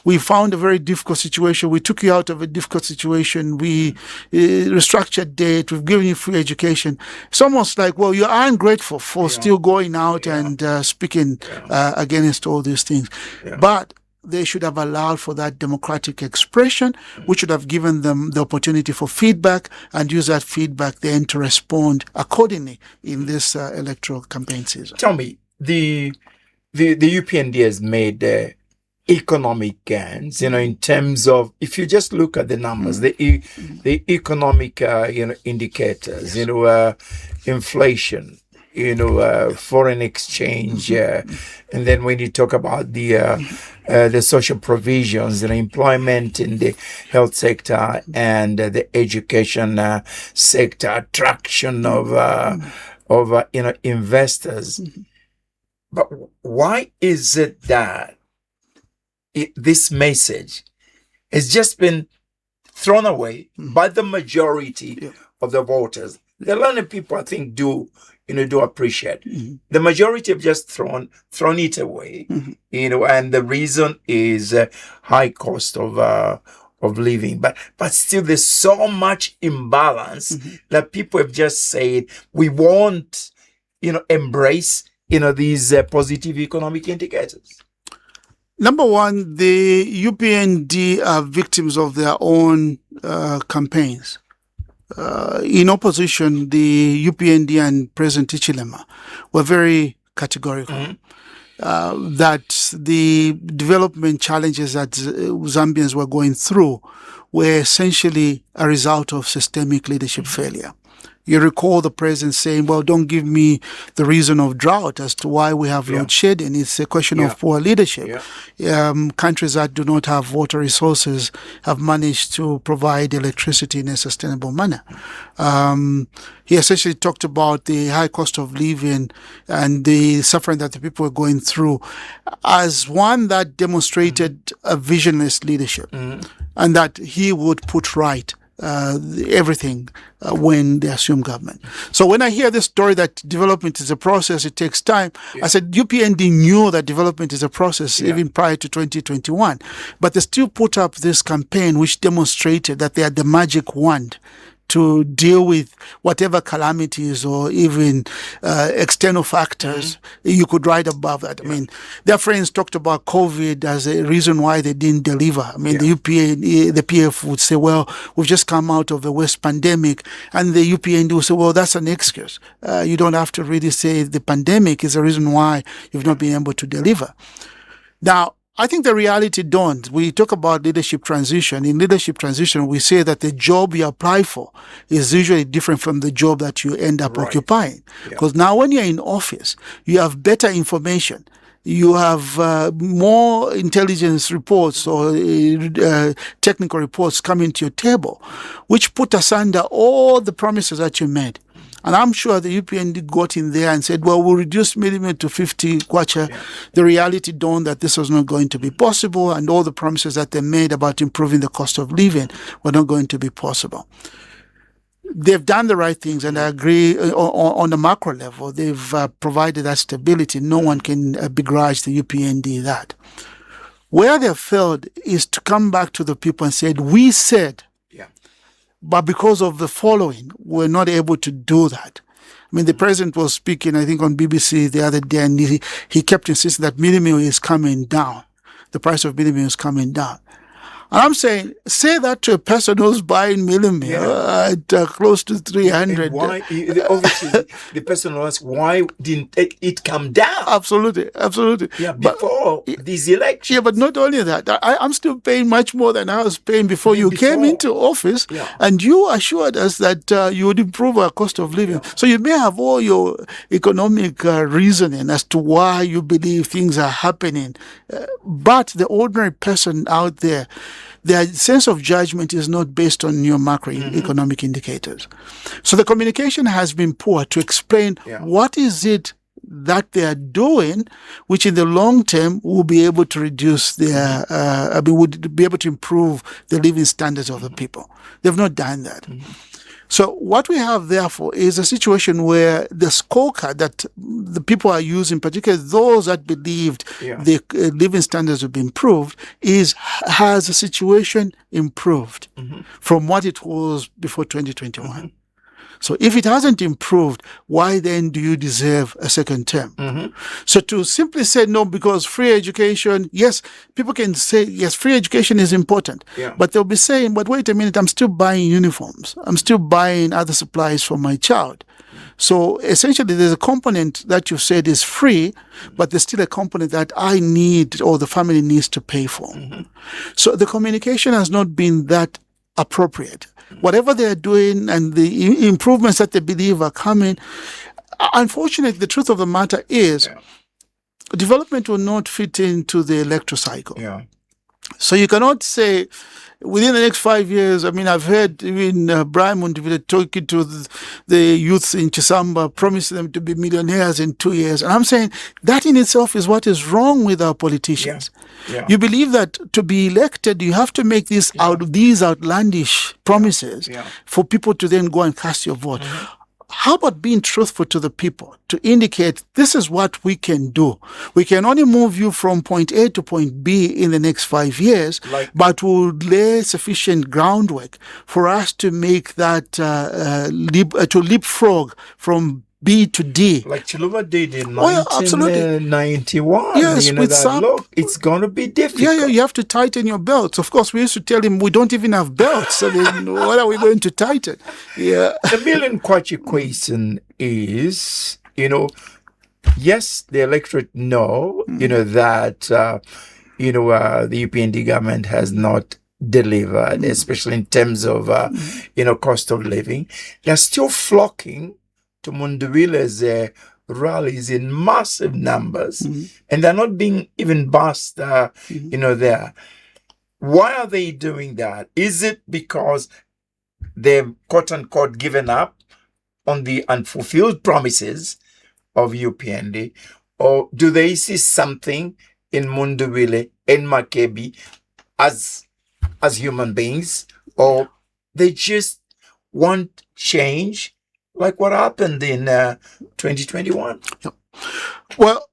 S2: We found a very difficult situation. We took you out of a difficult situation. We restructured debt. We've given you free education. It's almost like, well, you are ungrateful for still going out and speaking against all these things. But they should have allowed for that democratic expression, which should have given them the opportunity for feedback and use that feedback then to respond accordingly in this electoral campaign season.
S1: Tell me, the UPND has made economic gains, in terms of, if you just look at the numbers, the economic, indicators, inflation, foreign exchange, and then when you talk about the social provisions, employment in the health sector and the education sector, attraction of investors. But why is it that this message has just been thrown away by the majority of the voters. The London people, I think, do appreciate. The majority have just thrown it away, and the reason is high cost of living. But still, there's so much imbalance that people have just said we won't, embrace, these positive economic indicators.
S2: Number one, the UPND are victims of their own campaigns. In opposition, the UPND and President Hichilema were very categorical that the development challenges that Zambians were going through were essentially a result of systemic leadership failure. You recall the president saying, well, don't give me the reason of drought as to why we have load shedding. It's a question of poor leadership. Countries that do not have water resources have managed to provide electricity in a sustainable manner. He essentially talked about the high cost of living and the suffering that the people were going through as one that demonstrated a visionless leadership and that he would put right everything when they assume government. So when I hear this story that development is a process, it takes time, I said UPND knew that development is a process even prior to 2021, but they still put up this campaign which demonstrated that they had the magic wand to deal with whatever calamities or even external factors you could write above that. I mean, their friends talked about COVID as a reason why they didn't deliver. I mean, the PF would say, well, we've just come out of the worst pandemic. And the UPND would say, well, that's an excuse. You don't have to really say the pandemic is the reason why you've not been able to deliver. Now, I think the reality dawned. We talk about leadership transition. In leadership transition, we say that the job you apply for is usually different from the job that you end up occupying. Because now when you're in office, you have better information. You have more intelligence reports or technical reports coming to your table, which put asunder all the promises that you made. And I'm sure the UPND got in there and said, well, we'll reduce minimum to 50 kwacha. The reality dawned that this was not going to be possible, and all the promises that they made about improving the cost of living were not going to be possible. They've done the right things, and I agree on the macro level. They've provided that stability. No one can begrudge the UPND that. Where they failed is to come back to the people and said, we said, but because of the following, we're not able to do that. I mean, the president was speaking, I think, on BBC the other day, and he kept insisting that minimum is coming down. The price of minimum is coming down. And I'm saying, say that to a person who's buying millimere at close to 300.
S1: Why, obviously, the person will ask, why didn't it come down?
S2: Absolutely.
S1: Yeah, before these elections.
S2: Yeah, but not only that. I'm still paying much more than I was paying before you came into office. And you assured us that you would improve our cost of living. So you may have all your economic reasoning as to why you believe things are happening. But the ordinary person out there, their sense of judgment is not based on your macroeconomic indicators. So the communication has been poor to explain what is it that they are doing, which in the long term will be able to reduce their, would be able to improve the living standards of the people. They've not done that. So what we have, therefore, is a situation where the scorecard that the people are using, particularly those that believed the living standards would be improved, has the situation improved from what it was before 2021. So if it hasn't improved, why then do you deserve a second term? So to simply say no, because free education, yes, people can say, yes, free education is important. But they'll be saying, but wait a minute, I'm still buying uniforms. I'm still buying other supplies for my child. So essentially, there's a component that you said is free, but there's still a component that I need or the family needs to pay for. So the communication has not been that appropriate. Whatever they're doing and the improvements that they believe are coming, unfortunately, the truth of the matter is development will not fit into the electoral cycle. So you cannot say within the next 5 years, I mean, I've heard even Brian Mundivile talking to the youth in Chisamba, promising them to be millionaires in 2 years. And I'm saying that in itself is what is wrong with our politicians.
S1: Yeah.
S2: You believe that to be elected, you have to make these outlandish promises for people to then go and cast your vote. How about being truthful to the people to indicate this is what we can do? We can only move you from point A to point B in the next 5 years, but we'll lay sufficient groundwork for us to make that to leapfrog from B to D.
S1: Like Chiluba did in 1991.
S2: Yes, with
S1: look, it's going to be difficult.
S2: Yeah, you have to tighten your belts. Of course, we used to tell him we don't even have belts. So then what are we going to tighten? Yeah.
S1: The million kwacha question is, yes, the electorate know, that, the UPND government has not delivered, especially in terms of, cost of living. They're still flocking to Munduwile's rallies in massive numbers, and they're not being even bussed, there. Why are they doing that? Is it because they've quote-unquote given up on the unfulfilled promises of UPND, or do they see something in Munduwile and Makebi as human beings, or they just want change? Like what happened in 2021.
S2: Well,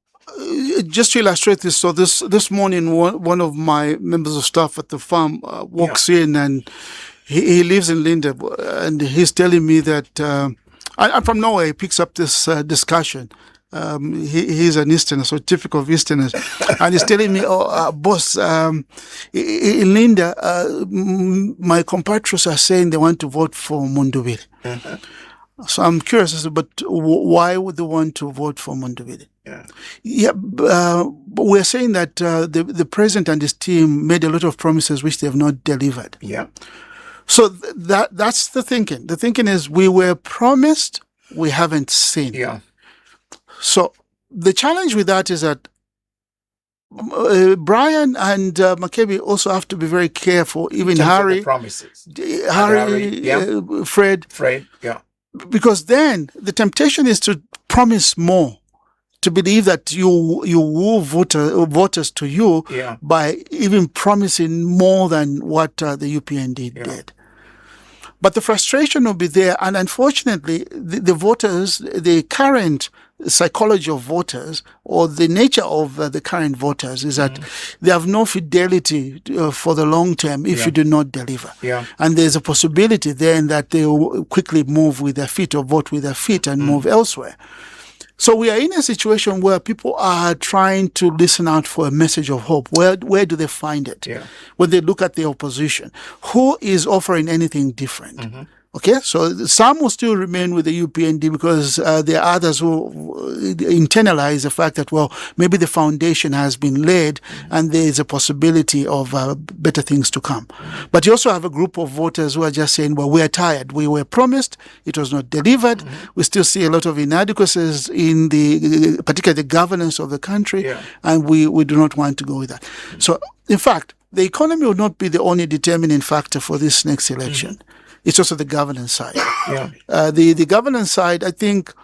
S2: just to illustrate this, so this morning, one of my members of staff at the farm walks in, and he lives in Linda, and he's telling me that I'm from Norway. He picks up this discussion. He's an Easterner, so typical of Easterners, and he's telling me, boss, in Linda, my compatriots are saying they want to vote for Munduwile. So I'm curious, but why would they want to vote for Munduwile? But we're saying that the president and his team made a lot of promises which they have not delivered. So that's the thinking. The thinking is we were promised, we haven't seen. So the challenge with that is that Brian and Makebi also have to be very careful. Even Harry, Fred, because then the temptation is to promise more, to believe that you woo voters to you by even promising more than what the UPND did. But the frustration will be there, and unfortunately, the voters, the current psychology of voters, or the nature of the current voters, is that they have no fidelity for the long term if you do not deliver. And there's a possibility then that they will quickly move with their feet or vote with their feet and move elsewhere. So we are in a situation where people are trying to listen out for a message of hope. Where do they find it? When they look at the opposition, who is offering anything different? Okay, so some will still remain with the UPND because there are others who internalize the fact that, well, maybe the foundation has been laid and there is a possibility of better things to come. But you also have a group of voters who are just saying, well, we are tired. We were promised, it was not delivered. We still see a lot of inadequacies in particularly the governance of the country, and we do not want to go with that. So, in fact, the economy will not be the only determining factor for this next election. It's also the governance side. The governance side, I think,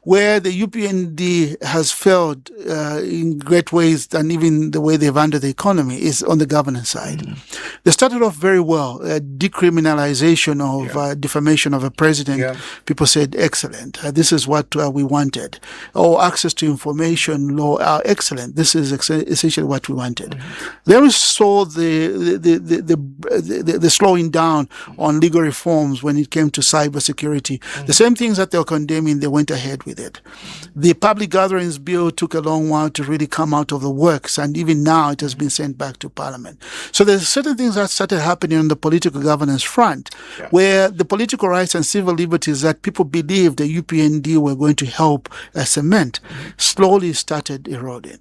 S2: where the UPND has failed in great ways, and even the way they've handled the economy, is on the governance side. They started off very well. Decriminalization of defamation of a president. People said, excellent. This is what we wanted. Or access to information law, excellent. This is essentially what we wanted. Then we saw the slowing down on legal reforms when it came to cybersecurity. The same things that they were condemning, they went ahead with it. The public gatherings bill took a long while to really come out of the works, and even now it has been sent back to Parliament. So there's certain things that started happening on the political governance front, where the political rights and civil liberties that people believed the UPND were going to help cement slowly started eroding.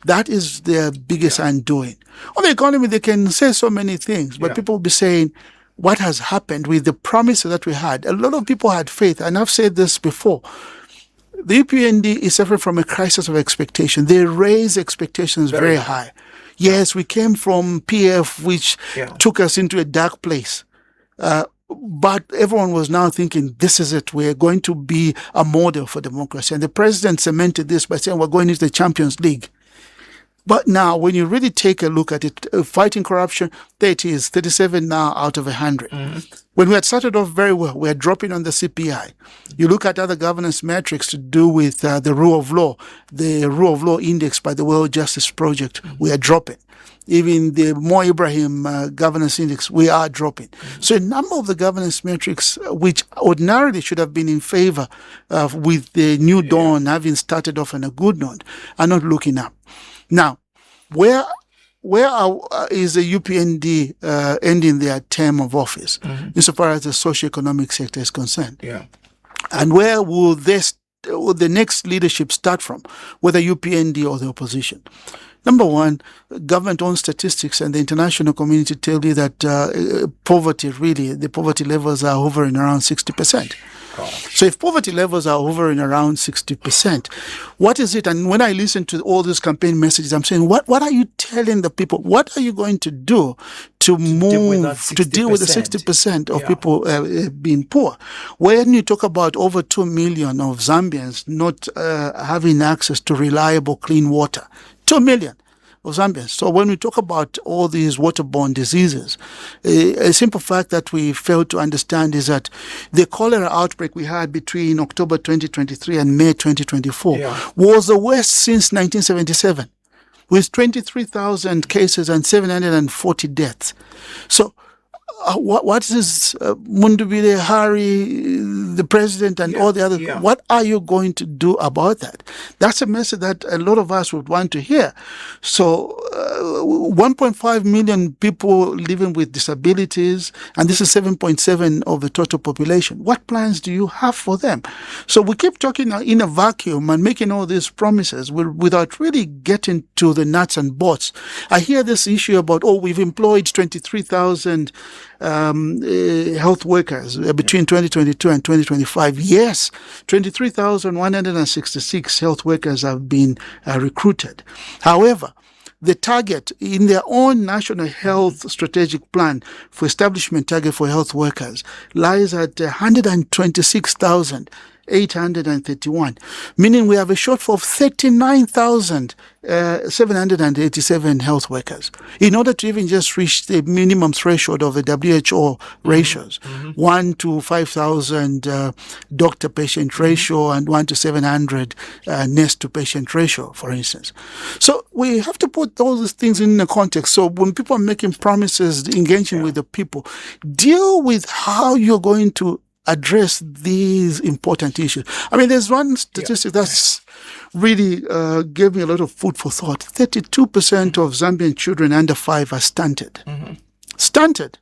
S2: That is their biggest undoing. On the economy, they can say so many things, but people will be saying, what has happened with the promises that we had? A lot of people had faith, and I've said this before. The UPND is suffering from a crisis of expectation. They raise expectations very high. Yes, we came from PF, which
S1: Yeah.
S2: took us into a dark place. But everyone was now thinking, this is it. We're going to be a model for democracy. And the president cemented this by saying, we're going into the Champions League. But now, when you really take a look at it, fighting corruption, there it is, 37 now out of 100. When we had started off very well, we are dropping on the CPI. You look at other governance metrics to do with the rule of law index by the World Justice Project, we are dropping. Even the Mo Ibrahim governance index, we are dropping. So a number of the governance metrics, which ordinarily should have been in favor with the new dawn having started off on a good note, are not looking up. Now, where is the UPND ending their term of office, insofar as the socioeconomic sector is concerned?
S1: Yeah.
S2: And where will the next leadership start from, whether UPND or the opposition? Number one, government-owned statistics and the international community tell you that the poverty levels are hovering around 60%. So if poverty levels are hovering around 60%, what is it? And when I listen to all these campaign messages, I'm saying, what are you telling the people? What are you going to do to deal with the 60% of people being poor? When you talk about over 2 million of Zambians not having access to reliable, clean water, 2 million of Zambians. So when we talk about all these waterborne diseases, a simple fact that we fail to understand is that the cholera outbreak we had between October 2023 and May 2024 was the worst since 1977, with 23,000 cases and 740 deaths. So what is Mundubile, Hari, the president, and all the others? What are you going to do about that? That's a message that a lot of us would want to hear. So 1.5 million people living with disabilities, and this is 7.7% of the total population. What plans do you have for them? So we keep talking in a vacuum and making all these promises without really getting to the nuts and bolts. I hear this issue about, we've employed 23,000 health workers between 2022 and 2025. Yes, 23,166 health workers have been recruited. However, the target in their own national health strategic plan for establishment target for health workers lies at 126,831, meaning we have a shortfall of 39,787 health workers in order to even just reach the minimum threshold of the WHO ratios, 1 to 5,000 doctor-patient ratio and 1 to 700 nurse-to-patient ratio, for instance. So we have to put all these things in the context. So when people are making promises, engaging with the people, deal with how you're going to address these important issues. I mean, there's one statistic that's really gave me a lot of food for thought. 32% of Zambian children under 5 are stunted. Stunted.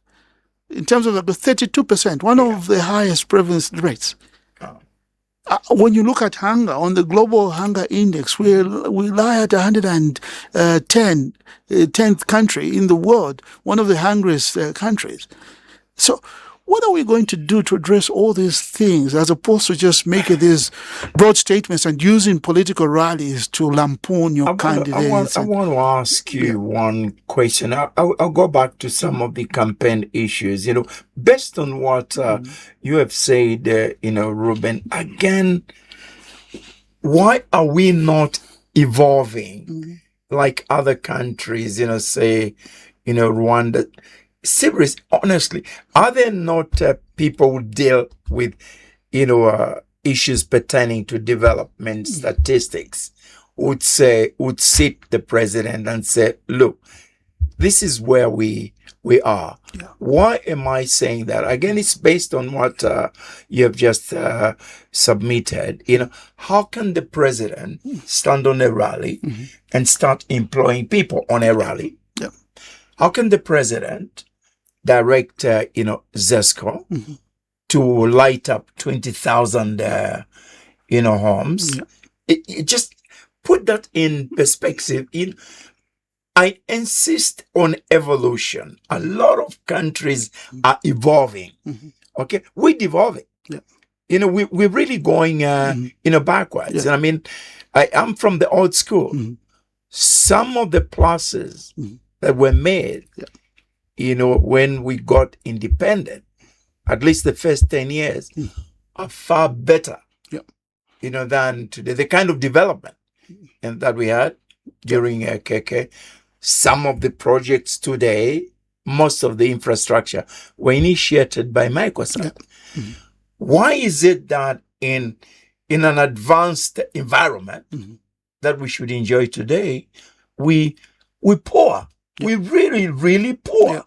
S2: In terms of the 32%, one of the highest prevalence rates. When you look at hunger, on the global hunger index, we lie at 10th country in the world, one of the hungriest countries. So what are we going to do to address all these things, as opposed to just making these broad statements and using political rallies to lampoon your candidates?
S1: I want to ask you one question. I'll go back to some of the campaign issues. Based on what you have said, Reuben, again, why are we not evolving like other countries, say, Rwanda? Serious, honestly, are there not people who deal with, issues pertaining to development statistics would sit the president and say, look, this is where we are. Why am I saying that? Again, it's based on what you have just submitted. How can the president stand on a rally and start employing people on a rally? How can the president direct, ZESCO to light up 20,000, homes? It just put that in perspective. I insist on evolution. A lot of countries are evolving. Okay, we're devolving. We're really going, backwards. And I mean, I'm from the old school. some of the pluses that were made, when we got independent, at least the first 10 years, are far better, than today. The kind of development and that we had during KK. Some of the projects today, most of the infrastructure, were initiated by Microsoft. Why is it that in an advanced environment that we should enjoy today, we poor? We really, really poor.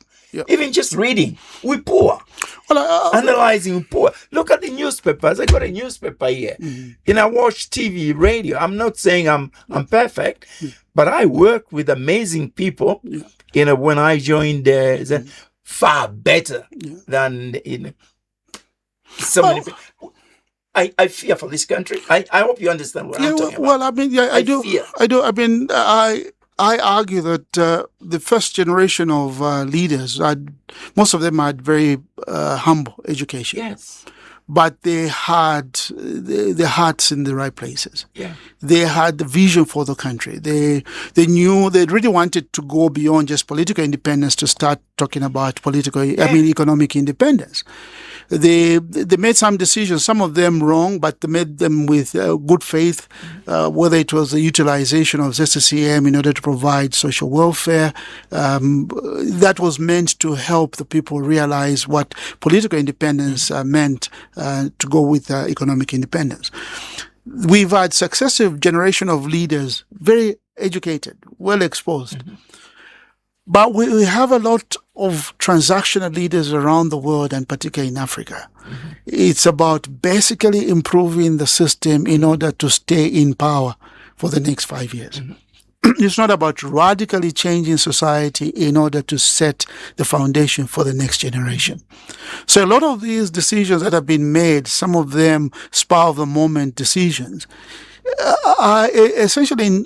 S1: Even just reading, we poor. Analyzing, we poor. Look at the newspapers. I got a newspaper here. I watch TV, radio. I'm not saying I'm perfect, but I work with amazing people. When I joined there, far better than so many people. I fear for this country. I hope you understand what I'm talking about.
S2: Well, I mean, I do. I mean, I argue that the first generation of leaders, most of them had very humble education.
S1: Yes.
S2: But they had their hearts in the right places.
S1: Yeah.
S2: They had the vision for the country. They knew they really wanted to go beyond just political independence to start talking about economic independence. They made some decisions, some of them wrong, but they made them with good faith, whether it was the utilization of ZCCM in order to provide social welfare. That was meant to help the people realize what political independence meant to go with economic independence. We've had successive generation of leaders, very educated, well exposed. But we have a lot of transactional leaders around the world, and particularly in Africa. It's about basically improving the system in order to stay in power for the next 5 years. It's not about radically changing society in order to set the foundation for the next generation. So a lot of these decisions that have been made, some of them spur of the moment decisions, are essentially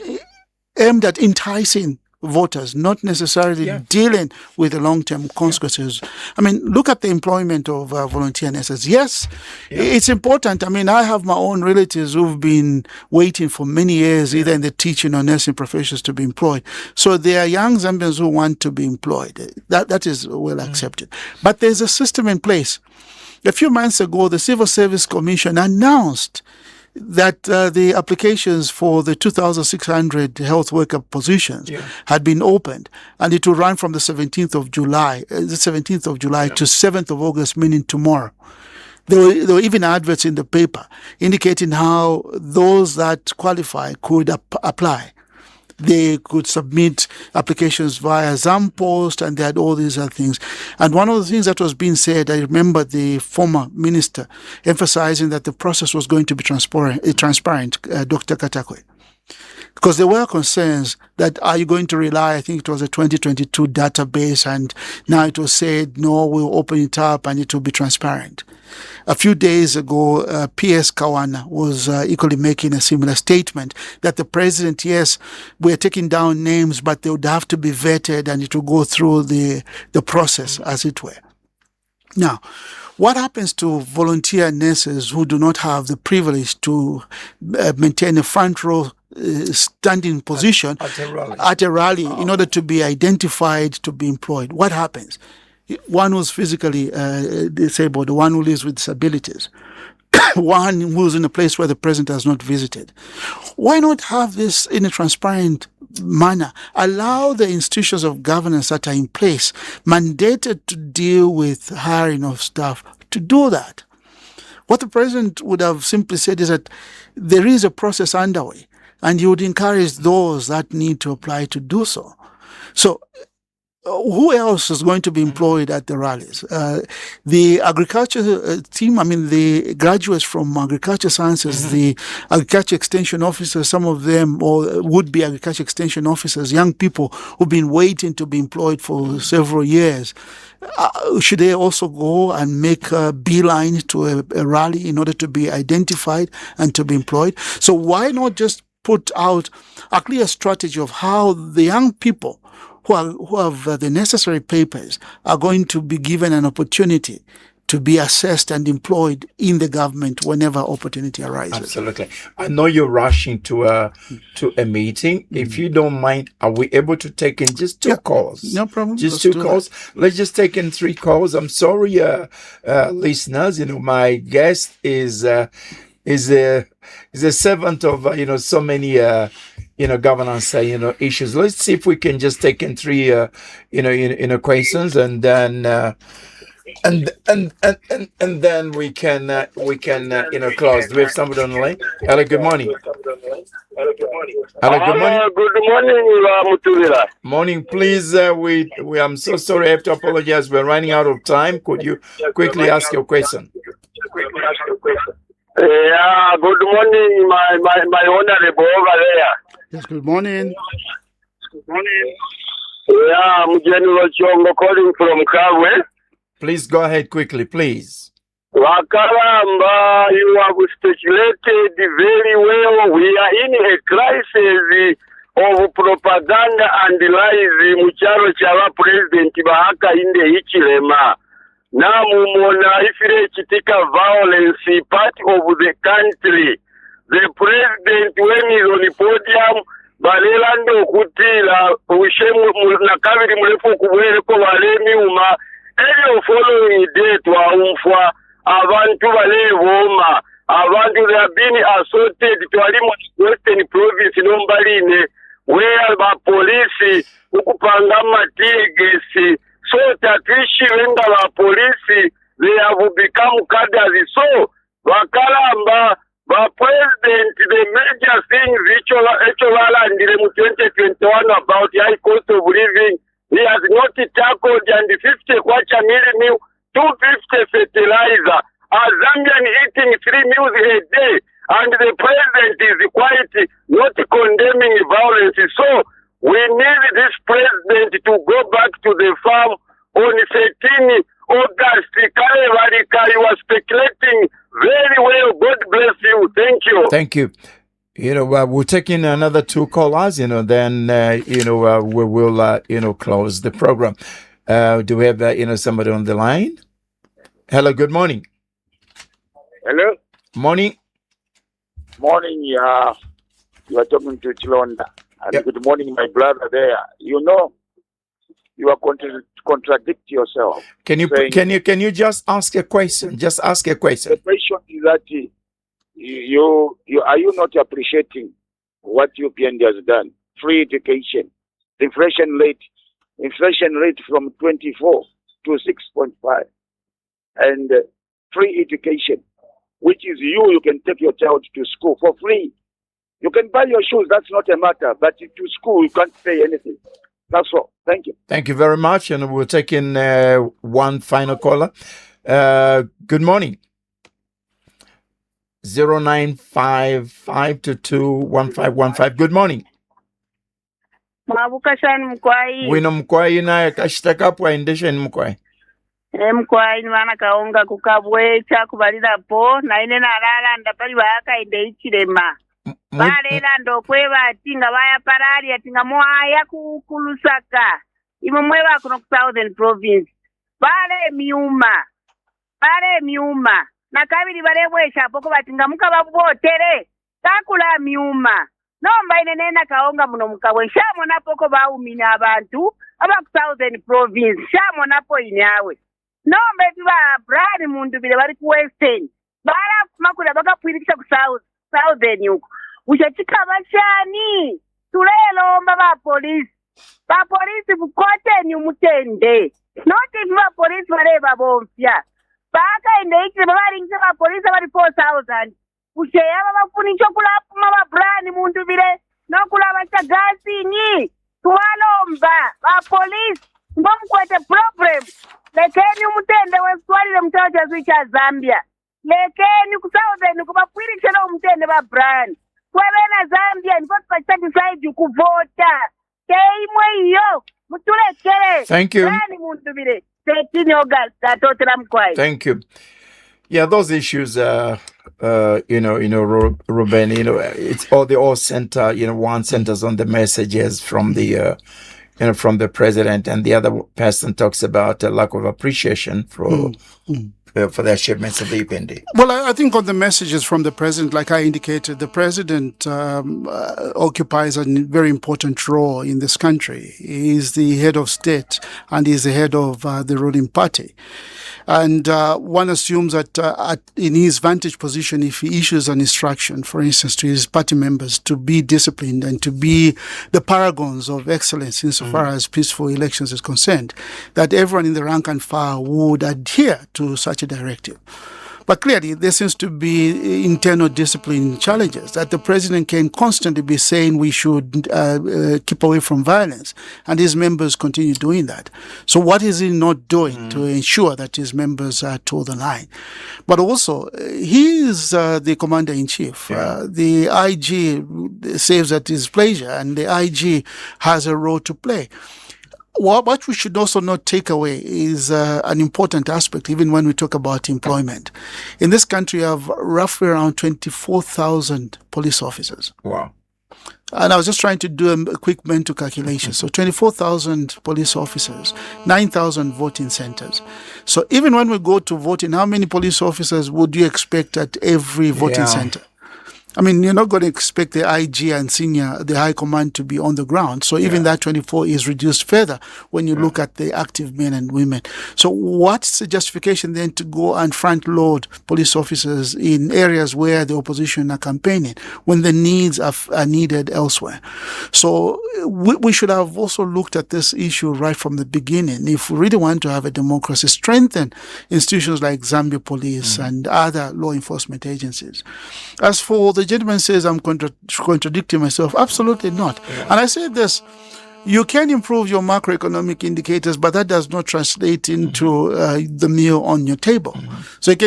S2: aimed at enticing voters, not necessarily dealing with the long-term consequences. I mean, look at the employment of volunteer nurses. Yes, it's important. I mean, I have my own relatives who've been waiting for many years, either in the teaching or nursing professions, to be employed. So there are young Zambians who want to be employed. That is well accepted. But there's a system in place. A few months ago, the Civil Service Commission announced that the applications for the 2,600 health worker positions had been opened, and it will run from the 17th of July to 7th of August, meaning tomorrow. There were even adverts in the paper indicating how those that qualify could apply. They could submit applications via Zampost, and they had all these other things. And one of the things that was being said, I remember the former minister emphasizing that the process was going to be transparent, Dr. Katakwe. Because there were concerns that, are you going to rely, I think it was a 2022 database, and now it was said, no, we'll open it up and it will be transparent. A few days ago, P.S. Kawana was equally making a similar statement that the president, yes, we're taking down names, but they would have to be vetted and it will go through the process, as it were. Now, what happens to volunteer nurses who do not have the privilege to maintain a front row standing position at a rally in order to be identified, to be employed? What happens? One who's physically disabled, one who lives with disabilities, one who's in a place where the president has not visited. Why not have this in a transparent manner? Allow the institutions of governance that are in place, mandated to deal with hiring of staff, to do that. What the president would have simply said is that there is a process underway, and he would encourage those that need to apply to do so. So, who else is going to be employed at the rallies? The agriculture team, I mean, the graduates from agriculture sciences, the agriculture extension officers, some of them, or would-be agriculture extension officers, young people who've been waiting to be employed for several years. Should they also go and make a beeline to a rally in order to be identified and to be employed? So why not just put out a clear strategy of how the young people who have the necessary papers are going to be given an opportunity to be assessed and employed in the government whenever opportunity arises.
S1: Absolutely. I know you're rushing to a meeting. If you don't mind, are we able to take in just two calls?
S2: No problem.
S1: Just
S2: Let's
S1: two calls. Let's just take in 3 calls. I'm sorry, listeners. My guest is a servant of so many governance issues. Let's see if we can just take in 3 questions, and then and then we can close. Do we have somebody on the line? Hello, good morning. Hello, good morning.
S3: Good morning, Mutulira.
S1: Morning, please. I'm so sorry. I have to apologize. We're running out of time. Could you quickly ask your question?
S3: Yeah, good morning, my honorable over there.
S2: Yes, good morning.
S3: Good morning. Yeah, I'm General Chongo calling from Kawe.
S1: Please go ahead quickly, please.
S3: Wakalamba, you have speculated very well. We are in a crisis of propaganda and lies. Mucharo chawa president bahaka inde ichilema. Now, if chitika violence part of the country, the president when he's on the podium, balelando kutila, ushemu nakaviri mrefu kubweleko walemi uma, any following day twaumfwa, abantu balevoma, abantu they have been assaulted to alimu Western Province nombaline, where the police, ukupanga matigesi, so that when the police, they have become cadres. So, Wakalamba, the president, the major things which and in 2021 about high cost of living, he has not tackled and 50 kwacha meal, 250 fertilizer, a Zambian eating 3 meals a day, and the president is quite not condemning violence. So, we need this president to go back to the farm on 13 August. You are speculating very well. God bless you. Thank you.
S1: Thank you. We'll take in another 2 callers, then, we will, close the program. Do we have, somebody on the line? Hello, good morning.
S3: Hello.
S1: Morning.
S3: Morning, you are talking to Chilonda. And
S1: Yep.
S3: Good morning, my brother there. You are contradict yourself.
S1: Can you just ask a question? Just ask a question.
S3: The question is that you are you not appreciating what UPN has done? Free education, inflation rate from 24 to 6.5, and free education, which is you can take your child to school for free. You can buy your shoes, that's not a matter, but to school you can't pay anything. That's all. Thank you.
S1: Thank you very much, and we'll take in one final caller. Good morning. 0955221515. Good morning.
S4: Mwabukashani mkwai.
S1: Wino mkwai naye kashitakapo aendeshe ni mkwai.
S4: Mkwai ni wana kaonga kukabwecha kubalirapo na ine nalala ndapali waka inde ichilema. Balela ndokweba atinga baya parali atinga mwaya kulusaka. Imo mwewa kuno ku Southern Province. Bale miuma. Na kabiri balebwesha poko batinga mukababotere. Takula miuma. Nomba ine nena kaonga muno mukabwe. Shamo napoko baumina abantu. Aba ku Southern Province. Shamo napo inyawe. Nomba tiba brani mundu bile bali ku Western. Bala makula bakapwirikisha ku Southern yuko. Ushachika bashani. Tulelomba ba police bukote ni umutende. Not if ba police bareba bomfya. Baka inde ikire babarinze ba police bari 4,000. Usheya babafunisha kulapuma ba brand muntu bire no kulaba chagasi ni. Tuwalomba ba police ngomkwete problem. Lekeni umutende weswalile mtaja zwicha Zambia. Lekeni ku Southern kubapwirikisha no umutende ba brand. Kwabena Zambia niko decide kuvota. Keimwe iyo mutulekere.
S1: Thank you.
S4: Nani muntu bire 13 August atotera mkwai.
S1: Thank you. Yeah, those issues, Reuben, it's they all center, one centers on the messages from the, from the president, and the other person talks about a lack of appreciation for for the achievements of the EPND?
S2: Well, I think on the messages from the president, like I indicated, the president occupies a very important role in this country. He is the head of state and he is the head of the ruling party. And one assumes that in his vantage position, if he issues an instruction, for instance, to his party members to be disciplined and to be the paragons of excellence insofar as peaceful elections is concerned, that everyone in the rank and file would adhere to such a directive. But clearly, there seems to be internal discipline challenges that the president can constantly be saying we should keep away from violence, and his members continue doing that. So what is he not doing to ensure that his members are toe the line? But also, he is the commander-in-chief. The IG saves at his pleasure, and the IG has a role to play. What we should also not take away is an important aspect, even when we talk about employment. In this country, you have roughly around 24,000 police officers.
S1: Wow.
S2: And I was just trying to do a quick mental calculation. So 24,000 police officers, 9,000 voting centers. So even when we go to voting, how many police officers would you expect at every voting center? I mean, you're not going to expect the IG and the high command to be on the ground. So even that 24 is reduced further when you look at the active men and women. So what's the justification then to go and front load police officers in areas where the opposition are campaigning when the needs are needed elsewhere? So we should have also looked at this issue right from the beginning. If we really want to have a democracy, strengthen institutions like Zambia Police and other law enforcement agencies. As for the gentleman says I'm contradicting myself. Absolutely not. And I say this, you can improve your macroeconomic indicators, but that does not translate into the meal on your table. So he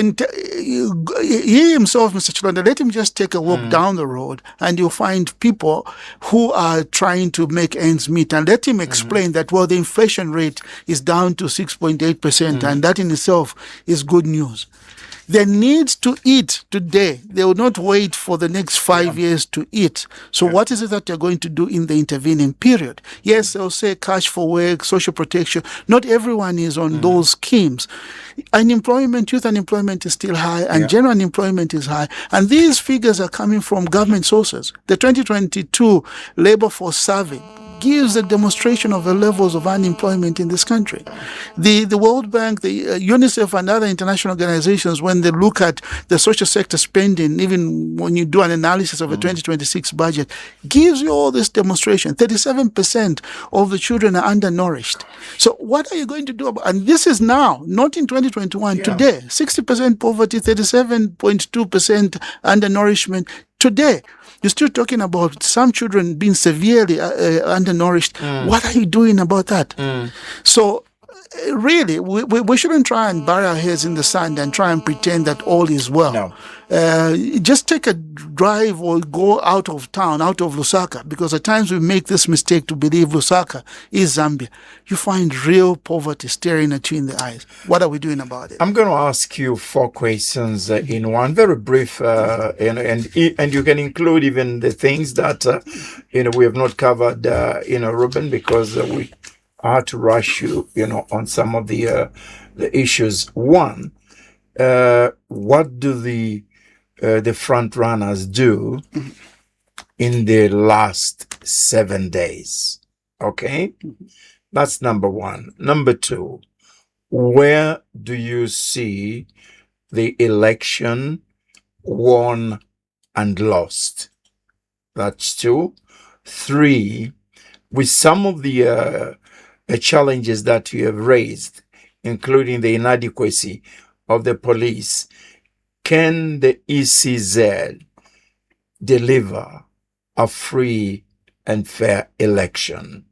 S2: himself, Mr. Chilonda, let him just take a walk down the road and you'll find people who are trying to make ends meet, and let him explain that, well, the inflation rate is down to 6.8% and that in itself is good news. They need to eat today. They will not wait for the next 5 years to eat. So what is it that they're going to do in the intervening period? Yes, they'll say cash for work, social protection. Not everyone is on those schemes. Unemployment, youth unemployment is still high, and general unemployment is high. And these figures are coming from government sources. The 2022 Labor Force Survey gives a demonstration of the levels of unemployment in this country. The World Bank, the UNICEF and other international organizations, when they look at the social sector spending, even when you do an analysis of a 2026 budget, gives you all this demonstration. 37% of the children are undernourished. So what are you going to do about, and this is now, not in 2021, today, 60% poverty, 37.2% undernourishment today. You're still talking about some children being severely undernourished. What are you doing about that? So really, we shouldn't try and bury our heads in the sand and try and pretend that all is well.
S1: No.
S2: Just take a drive or go out of town, out of Lusaka, because at times we make this mistake to believe Lusaka is Zambia. You find real poverty staring at you in the eyes. What are we doing about it?
S1: I'm going to ask you 4 questions in one, very brief, and you can include even the things that we have not covered, Reuben, because we had to rush you, on some of the issues. One, what do the front runners do in the last 7 days? Okay, that's number one. Number two, where do you see the election won and lost? That's 2. 3, with some of the challenges that you have raised, including the inadequacy of the police, can the ECZ deliver a free and fair election?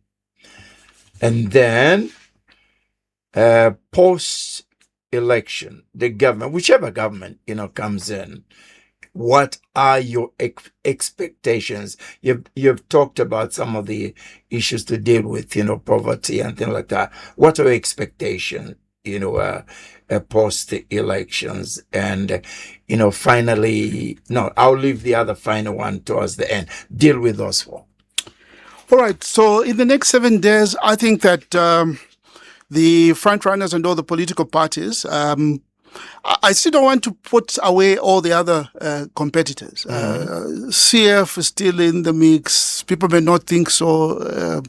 S1: And then post-election, the government, whichever government comes in, what are your expectations? You've talked about some of the issues to deal with, poverty and things like that. What are your expectations, post the elections? And, finally, no, I'll leave the other final one towards the end. Deal with those 4.
S2: All right. So in the next 7 days, I think that the front runners and all the political parties I still don't want to put away all the other competitors. CF is still in the mix. People may not think so.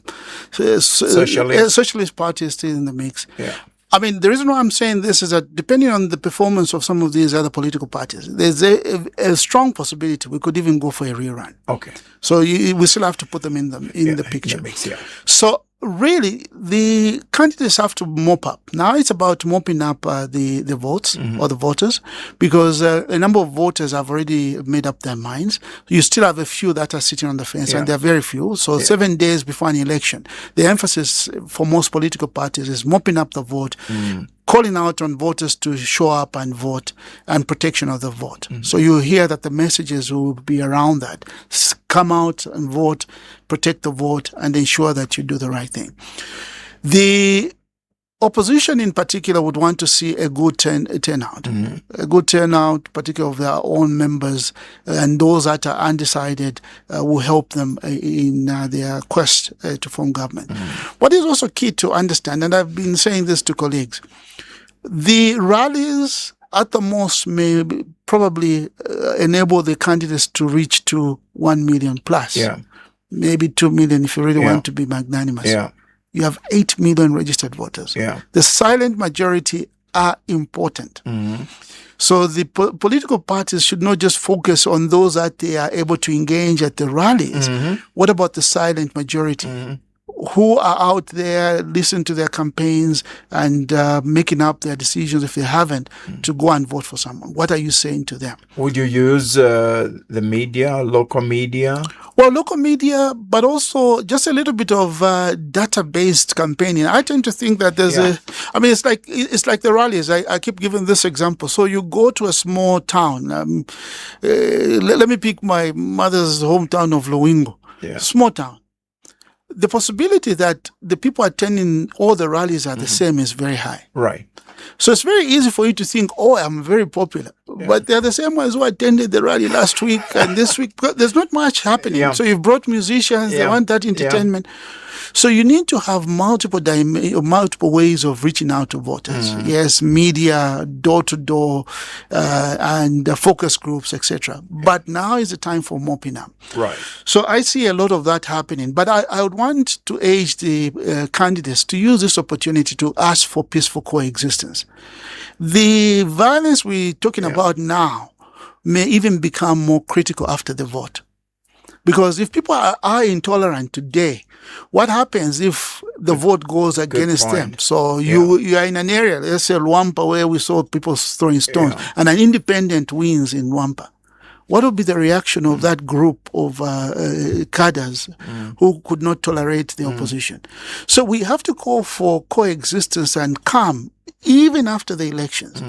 S2: Socialist Party is still in the mix.
S1: Yeah.
S2: I mean, the reason why I'm saying this is that depending on the performance of some of these other political parties, there's a strong possibility we could even go for a rerun.
S1: Okay.
S2: So we still have to put them in the picture.
S1: In the mix, yeah.
S2: So really, the candidates have to mop up. Now it's about mopping up the votes or the voters, because a number of voters have already made up their minds. You still have a few that are sitting on the fence, and there are very few. So 7 days before an election, the emphasis for most political parties is mopping up the vote, calling out on voters to show up and vote, and protection of the vote. So you hear that the messages will be around that. Come out and vote, protect the vote, and ensure that you do the right thing. The opposition in particular would want to see a good turnout. A good turnout, particularly of their own members, and those that are undecided will help them in their quest to form government. What is also key to understand, and I've been saying this to colleagues, the rallies at the most may probably enable the candidates to reach to 1 million plus.
S1: Yeah.
S2: Maybe 2 million if you really want to be magnanimous.
S1: Yeah.
S2: You have 8 million registered voters.
S1: Yeah.
S2: The silent majority are important. So the political parties should not just focus on those that they are able to engage at the rallies. What about the silent majority? Who are out there, listen to their campaigns and making up their decisions, if they haven't, to go and vote for someone? What are you saying to them?
S1: Would you use the media, local media?
S2: Well, local media, but also just a little bit of data-based campaigning. I tend to think that there's it's like the rallies. I keep giving this example. So you go to a small town. Let me pick my mother's hometown of Luwingo.
S1: Yeah.
S2: Small town. The possibility that the people attending all the rallies are the same is very high.
S1: Right.
S2: So it's very easy for you to think, oh, I'm very popular. But they're the same ones who attended the rally last week and this week. There's not much happening.
S1: Yeah.
S2: So you've brought musicians, they want that entertainment. So you need to have multiple ways of reaching out to voters. Yes, media, door-to-door, and focus groups, etc. But now is the time for mopping up.
S1: Right.
S2: So I see a lot of that happening. But I would want to urge the candidates to use this opportunity to ask for peaceful coexistence. The violence we're talking about now may even become more critical after the vote. Because if people are intolerant today, what happens if the vote goes against them? So you are in an area, let's say Luampa, where we saw people throwing stones, and an independent wins in Luampa. What would be the reaction of that group of cadres who could not tolerate the opposition? So we have to call for coexistence and calm even after the elections.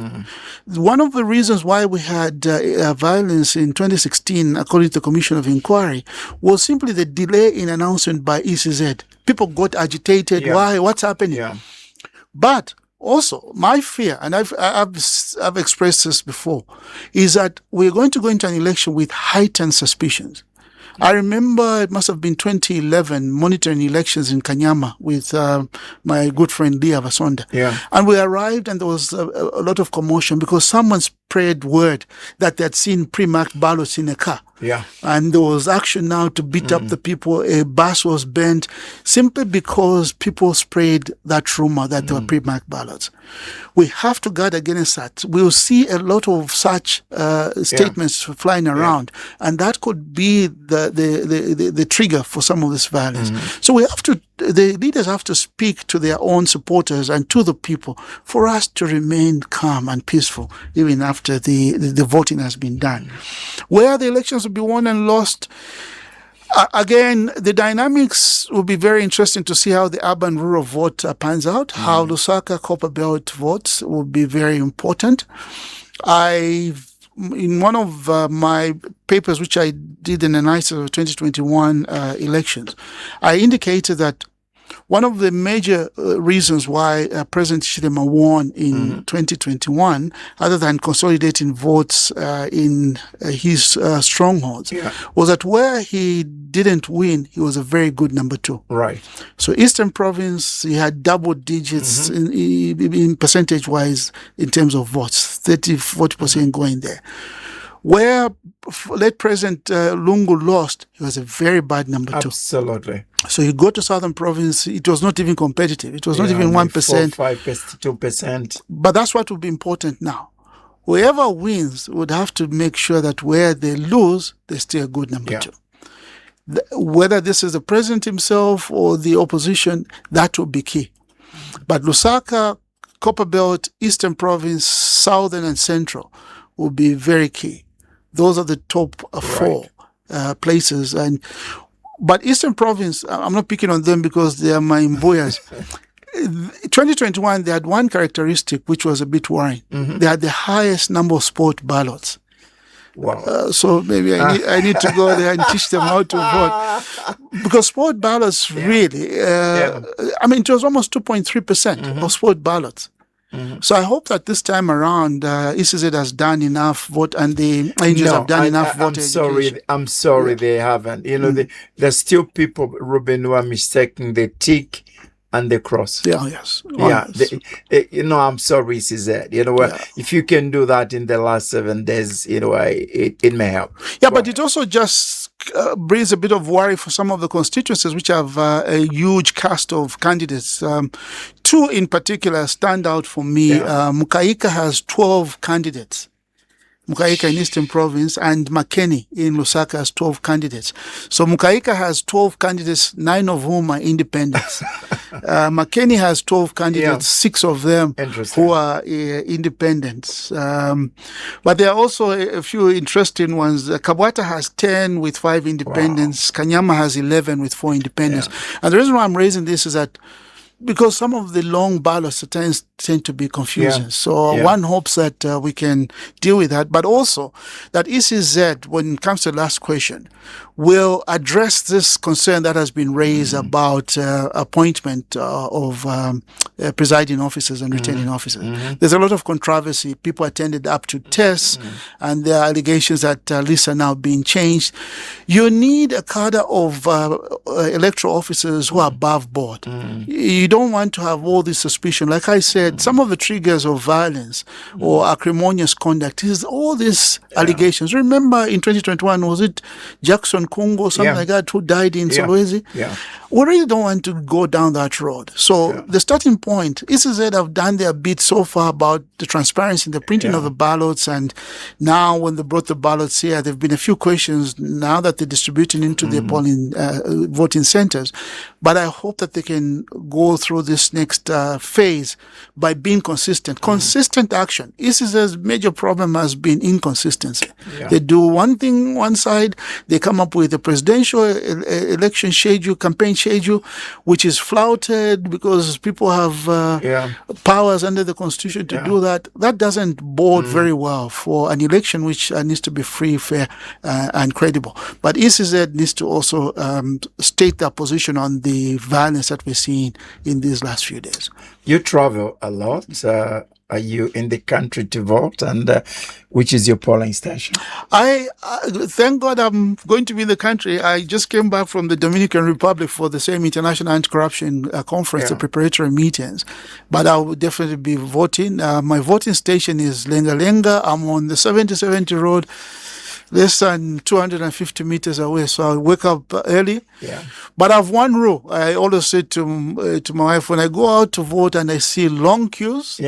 S2: One of the reasons why we had violence in 2016, according to the Commission of Inquiry, was simply the delay in announcement by ECZ. People got agitated. Why? What's happening? But also, my fear, and I've expressed this before, is that we're going to go into an election with heightened suspicions. I remember it must have been 2011, monitoring elections in Kanyama with my good friend Leah Vasonda. And we arrived and there was a lot of commotion because someone spread word that they had seen pre-marked ballots in a car. And there was action now to beat up the people. A bus was burnt simply because people spread that rumor that there were pre-marked ballots. We have to guard against that. We'll see a lot of such statements flying around, and that could be the trigger for some of this violence. So the leaders have to speak to their own supporters and to the people for us to remain calm and peaceful even after the voting has been done. Where the elections will be won and lost, again, the dynamics will be very interesting to see how the urban-rural vote pans out. How Lusaka Copper Belt votes will be very important. In one of my papers, which I did in the night of 2021 elections, I indicated that one of the major reasons why President Chilema won in 2021, other than consolidating votes in his strongholds, was that where he didn't win, he was a very good number 2.
S1: Right.
S2: So Eastern Province, he had double digits in percentage-wise in terms of votes, 30-40% going there. Where late President Lungu lost, he was a very bad number 2.
S1: Absolutely.
S2: So you go to Southern Province, it was not even competitive. It was not even 1%.
S1: 4%, 2%.
S2: But that's what will be important now. Whoever wins would have to make sure that where they lose, they're still a good number 2. Whether this is the president himself or the opposition, that will be key. But Lusaka, Copperbelt, Eastern Province, Southern and Central will be very key. Those are the top 4 places. But Eastern Province, I'm not picking on them because they are my Mboyas. 2021, they had one characteristic which was a bit worrying. They had the highest number of sport ballots.
S1: Wow.
S2: So maybe I need to go there and teach them how to vote. Because sport ballots really, I mean, it was almost 2.3% of sport ballots. So I hope that this time around, ECZ has done enough vote and the angels have done enough vote education.
S1: I'm sorry they haven't. You know, there's still people, Reuben, who are mistaking the tick and the cross.
S2: Yes.
S1: I'm sorry, ECZ. You know, if you can do that in the last 7 days, you know, it may help.
S2: Yeah, but it also just brings a bit of worry for some of the constituencies which have a huge cast of candidates. 2 in particular stand out for me. Mukaika has 12 candidates. Mukaika in Eastern Province and Makeni in Lusaka has 12 candidates. So Mukaika has 12 candidates, 9 of whom are independents. Makeni has 12 candidates, 6 of them who are independents. But there are also a few interesting ones. Kabwata has 10 with 5 independents. Kanyama has 11 with 4 independents. And the reason why I'm raising this is that because some of the long ballots tend to be confusing. So one hopes that we can deal with that, but also that ECZ, when it comes to the last question, will address this concern that has been raised about appointment of presiding officers and returning officers. There's a lot of controversy. People attended up to tests, and there are allegations that lists are now being changed. You need a cadre of electoral officers who are above board. You don't want to have all this suspicion. Like I said, some of the triggers of violence or acrimonious conduct is all these allegations. Remember in 2021, was it Jackson Kungo or something like that who died in Solwezi? We really don't want to go down that road. So the starting point, ECZ have done their bit so far about the transparency in the printing of the ballots, and now when they brought the ballots here, there have been a few questions now that they're distributing into the polling voting centers. But I hope that they can go through this next phase by being consistent. Consistent action. ECZ's major problem has been inconsistency. They do one thing one side, they come up with a presidential election schedule, campaign schedule, which is flouted because people have powers under the constitution to do that. That doesn't bode very well for an election which needs to be free, fair, and credible. But ECZ needs to also state their position on the violence that we're seeing in these last few days.
S1: You travel a lot. Are you in the country to vote? And which is your polling station?
S2: I thank God I'm going to be in the country. I just came back from the Dominican Republic for the same International Anti-Corruption Conference, the preparatory meetings. But I will definitely be voting. My voting station is Lenga Lenga. I'm on the 7070 road, less than 250 meters away. So I wake up early. But I have one rule. I always say to my wife, when I go out to vote and I see long queues,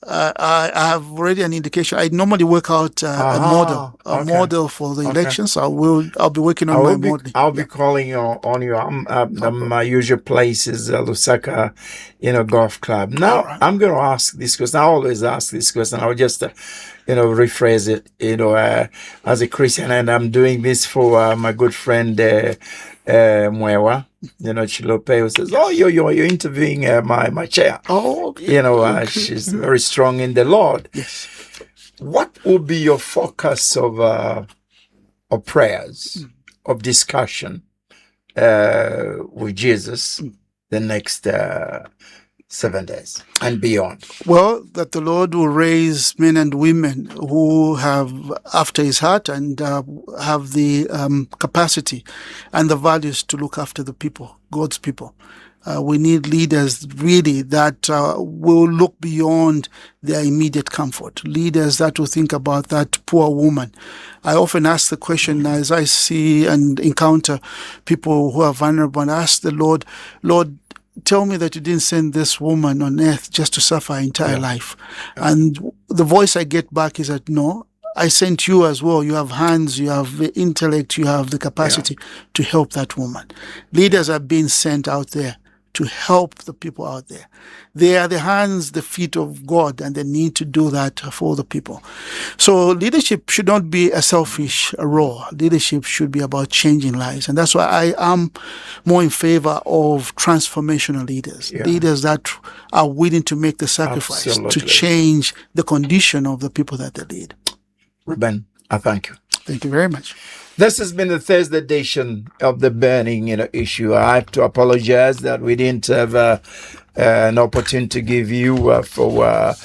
S2: I have already an indication. I normally work out a model for the elections. So I'll be working on my model.
S1: I'll be calling you on your my usual place is Lusaka, golf club. Now I'm going to ask this question. I always ask this question. I'll just rephrase it. As a Christian, and I'm doing this for my good friend Mwewa. Chilope, who says, you're interviewing my chair. She's very strong in the Lord. What would be your focus of prayers, of discussion with Jesus the next 7 days and beyond?
S2: Well, that the Lord will raise men and women who have after his heart and have the capacity and the values to look after the people, God's people. We need leaders really that will look beyond their immediate comfort, leaders that will think about that poor woman. I often ask the question as I see and encounter people who are vulnerable, and ask the Lord, tell me that you didn't send this woman on earth just to suffer her entire life. And the voice I get back is that, no, I sent you as well. You have hands, you have the intellect, you have the capacity to help that woman. Leaders are being sent out there to help the people out there. They are the hands, the feet of God, and they need to do that for the people. So leadership should not be a selfish role. Leadership should be about changing lives. And that's why I am more in favor of transformational leaders, leaders that are willing to make the sacrifice to change the condition of the people that they lead.
S1: Reuben, I thank you.
S2: Thank you very much.
S1: This has been the Thursday edition of the burning issue. I have to apologize that we didn't have an opportunity to give you for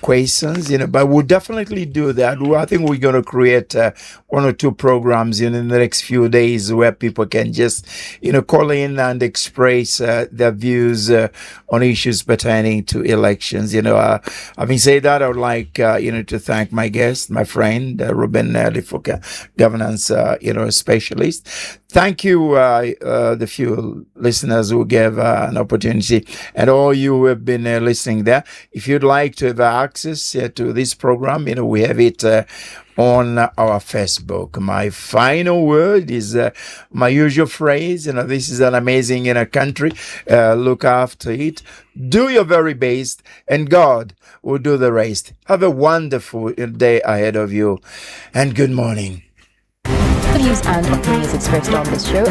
S1: questions, but we'll definitely do that. I think we're going to create 1 or 2 programs in the next few days where people can just, call in and express their views on issues pertaining to elections. Having said that, I would like, to thank my guest, my friend, Reuben, Lifuka-Governance, specialist. Thank you, the few listeners who gave an opportunity, and all you who have been listening there. If you'd like to have access to this program, we have it on our Facebook. My final word is my usual phrase. This is an amazing country. Look after it. Do your very best, and God will do the rest. Have a wonderful day ahead of you, and good morning.
S5: The views and opinions expressed on this show